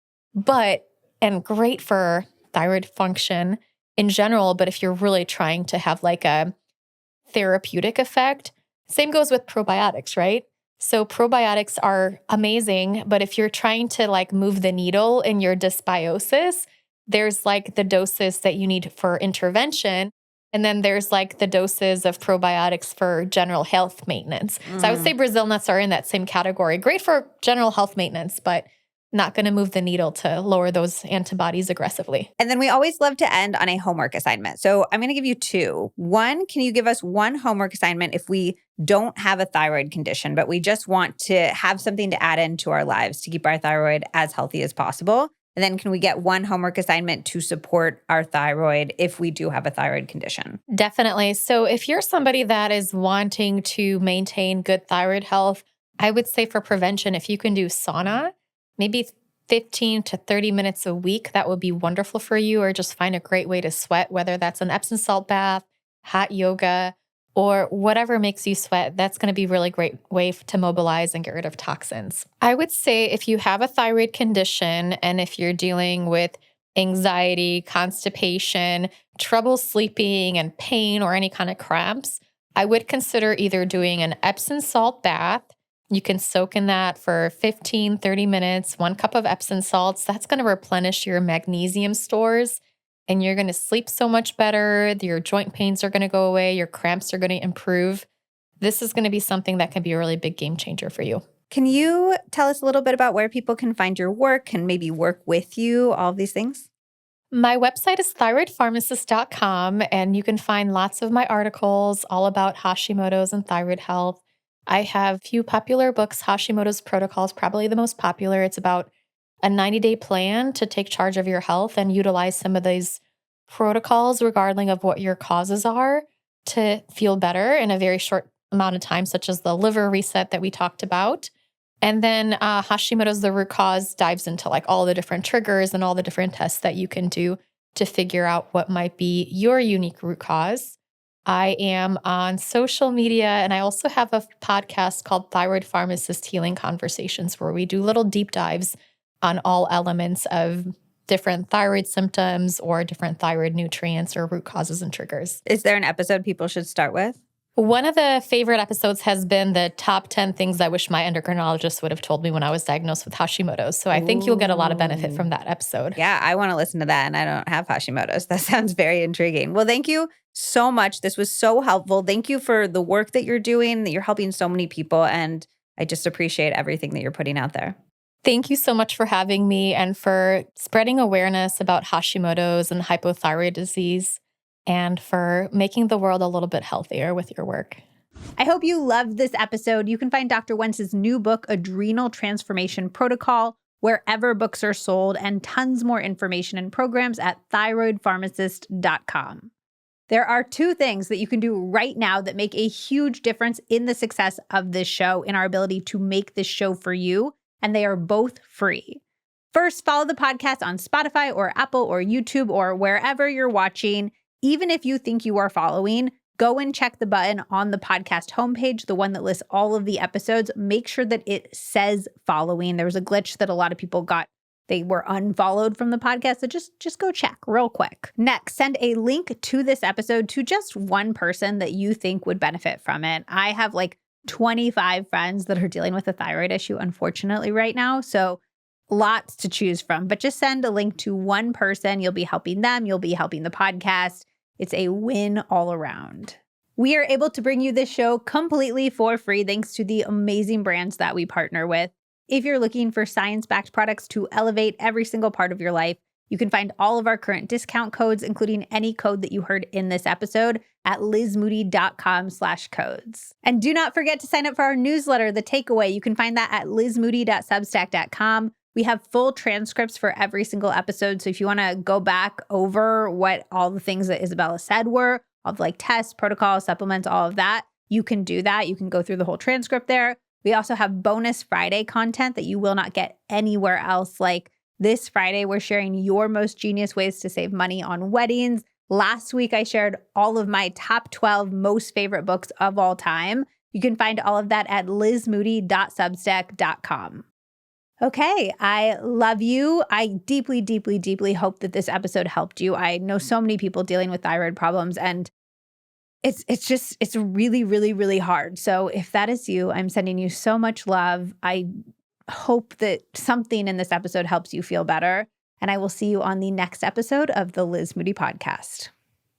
and great for thyroid function in general. But if you're really trying to have like a therapeutic effect, same goes with probiotics, right? So probiotics are amazing, but if you're trying to like move the needle in your dysbiosis, there's like the doses that you need for intervention. And then there's like the doses of probiotics for general health maintenance. So I would say Brazil nuts are in that same category. Great for general health maintenance, but not going to move the needle to lower those antibodies aggressively. And then we always love to end on a homework assignment. So I'm going to give you 2. One, can you give us one homework assignment if we don't have a thyroid condition, but we just want to have something to add into our lives to keep our thyroid as healthy as possible? And then can we get one homework assignment to support our thyroid if we do have a thyroid condition? Definitely. So if you're somebody that is wanting to maintain good thyroid health, I would say for prevention, if you can do sauna, maybe 15 to 30 minutes a week, that would be wonderful for you, or just find a great way to sweat, whether that's an Epsom salt bath, hot yoga, or whatever makes you sweat. That's going to be a really great way to mobilize and get rid of toxins. I would say if you have a thyroid condition and if you're dealing with anxiety, constipation, trouble sleeping, and pain or any kind of cramps, I would consider either doing an Epsom salt bath. You can soak in that for 15, 30 minutes, 1 cup of Epsom salts. That's going to replenish your magnesium stores and you're going to sleep so much better. Your joint pains are going to go away. Your cramps are going to improve. This is going to be something that can be a really big game changer for you. Can you tell us a little bit about where people can find your work and maybe work with you, all of these things? My website is thyroidpharmacist.com, and you can find lots of my articles all about Hashimoto's and thyroid health. I have a few popular books. Hashimoto's Protocol is probably the most popular. It's about a 90-day plan to take charge of your health and utilize some of these protocols regarding of what your causes are to feel better in a very short amount of time, such as the liver reset that we talked about. And then Hashimoto's The Root Cause dives into like all the different triggers and all the different tests that you can do to figure out what might be your unique root cause. I am on social media, and I also have a podcast called Thyroid Pharmacist Healing Conversations, where we do little deep dives on all elements of different thyroid symptoms or different thyroid nutrients or root causes and triggers. Is there an episode people should start with? One of the favorite episodes has been the top 10 things I wish my endocrinologist would have told me when I was diagnosed with Hashimoto's. So I think you'll get a lot of benefit from that episode. Yeah, I want to listen to that, and I don't have Hashimoto's. That sounds very intriguing. Well, thank you so much. This was so helpful. Thank you for the work that you're doing, that you're helping so many people, and I just appreciate everything that you're putting out there. Thank you so much for having me and for spreading awareness about Hashimoto's and hypothyroid disease, and for making the world a little bit healthier with your work. I hope you loved this episode. You can find Dr. Wentz's new book, Adrenal Transformation Protocol, wherever books are sold, and tons more information and programs at thyroidpharmacist.com. There are two things that you can do right now that make a huge difference in the success of this show, in our ability to make this show for you, and they are both free. First, follow the podcast on Spotify or Apple or YouTube or wherever you're watching. Even if you think you are following, go and check the button on the podcast homepage, the one that lists all of the episodes. Make sure that it says following. There was a glitch that a lot of people got. They were unfollowed from the podcast. So just go check real quick. Next, send a link to this episode to just one person that you think would benefit from it. I have like 25 friends that are dealing with a thyroid issue, unfortunately, right now. So lots to choose from. But just send a link to one person. You'll be helping them. You'll be helping the podcast. It's a win all around. We are able to bring you this show completely for free thanks to the amazing brands that we partner with. If you're looking for science-backed products to elevate every single part of your life, you can find all of our current discount codes, including any code that you heard in this episode, at lizmoody.com/codes. And do not forget to sign up for our newsletter, The Takeaway. You can find that at lizmoody.substack.com. We have full transcripts for every single episode. So if you want to go back over what all the things that Izabella said were, all the like tests, protocols, supplements, all of that, you can do that. You can go through the whole transcript there. We also have bonus Friday content that you will not get anywhere else. Like this Friday, we're sharing your most genius ways to save money on weddings. Last week, I shared all of my top 12 most favorite books of all time. You can find all of that at lizmoody.substack.com. Okay, I love you. I deeply, deeply, deeply hope that this episode helped you. I know so many people dealing with thyroid problems, and it's really, really, really hard. So if that is you, I'm sending you so much love. I hope that something in this episode helps you feel better, and I will see you on the next episode of the Liz Moody Podcast.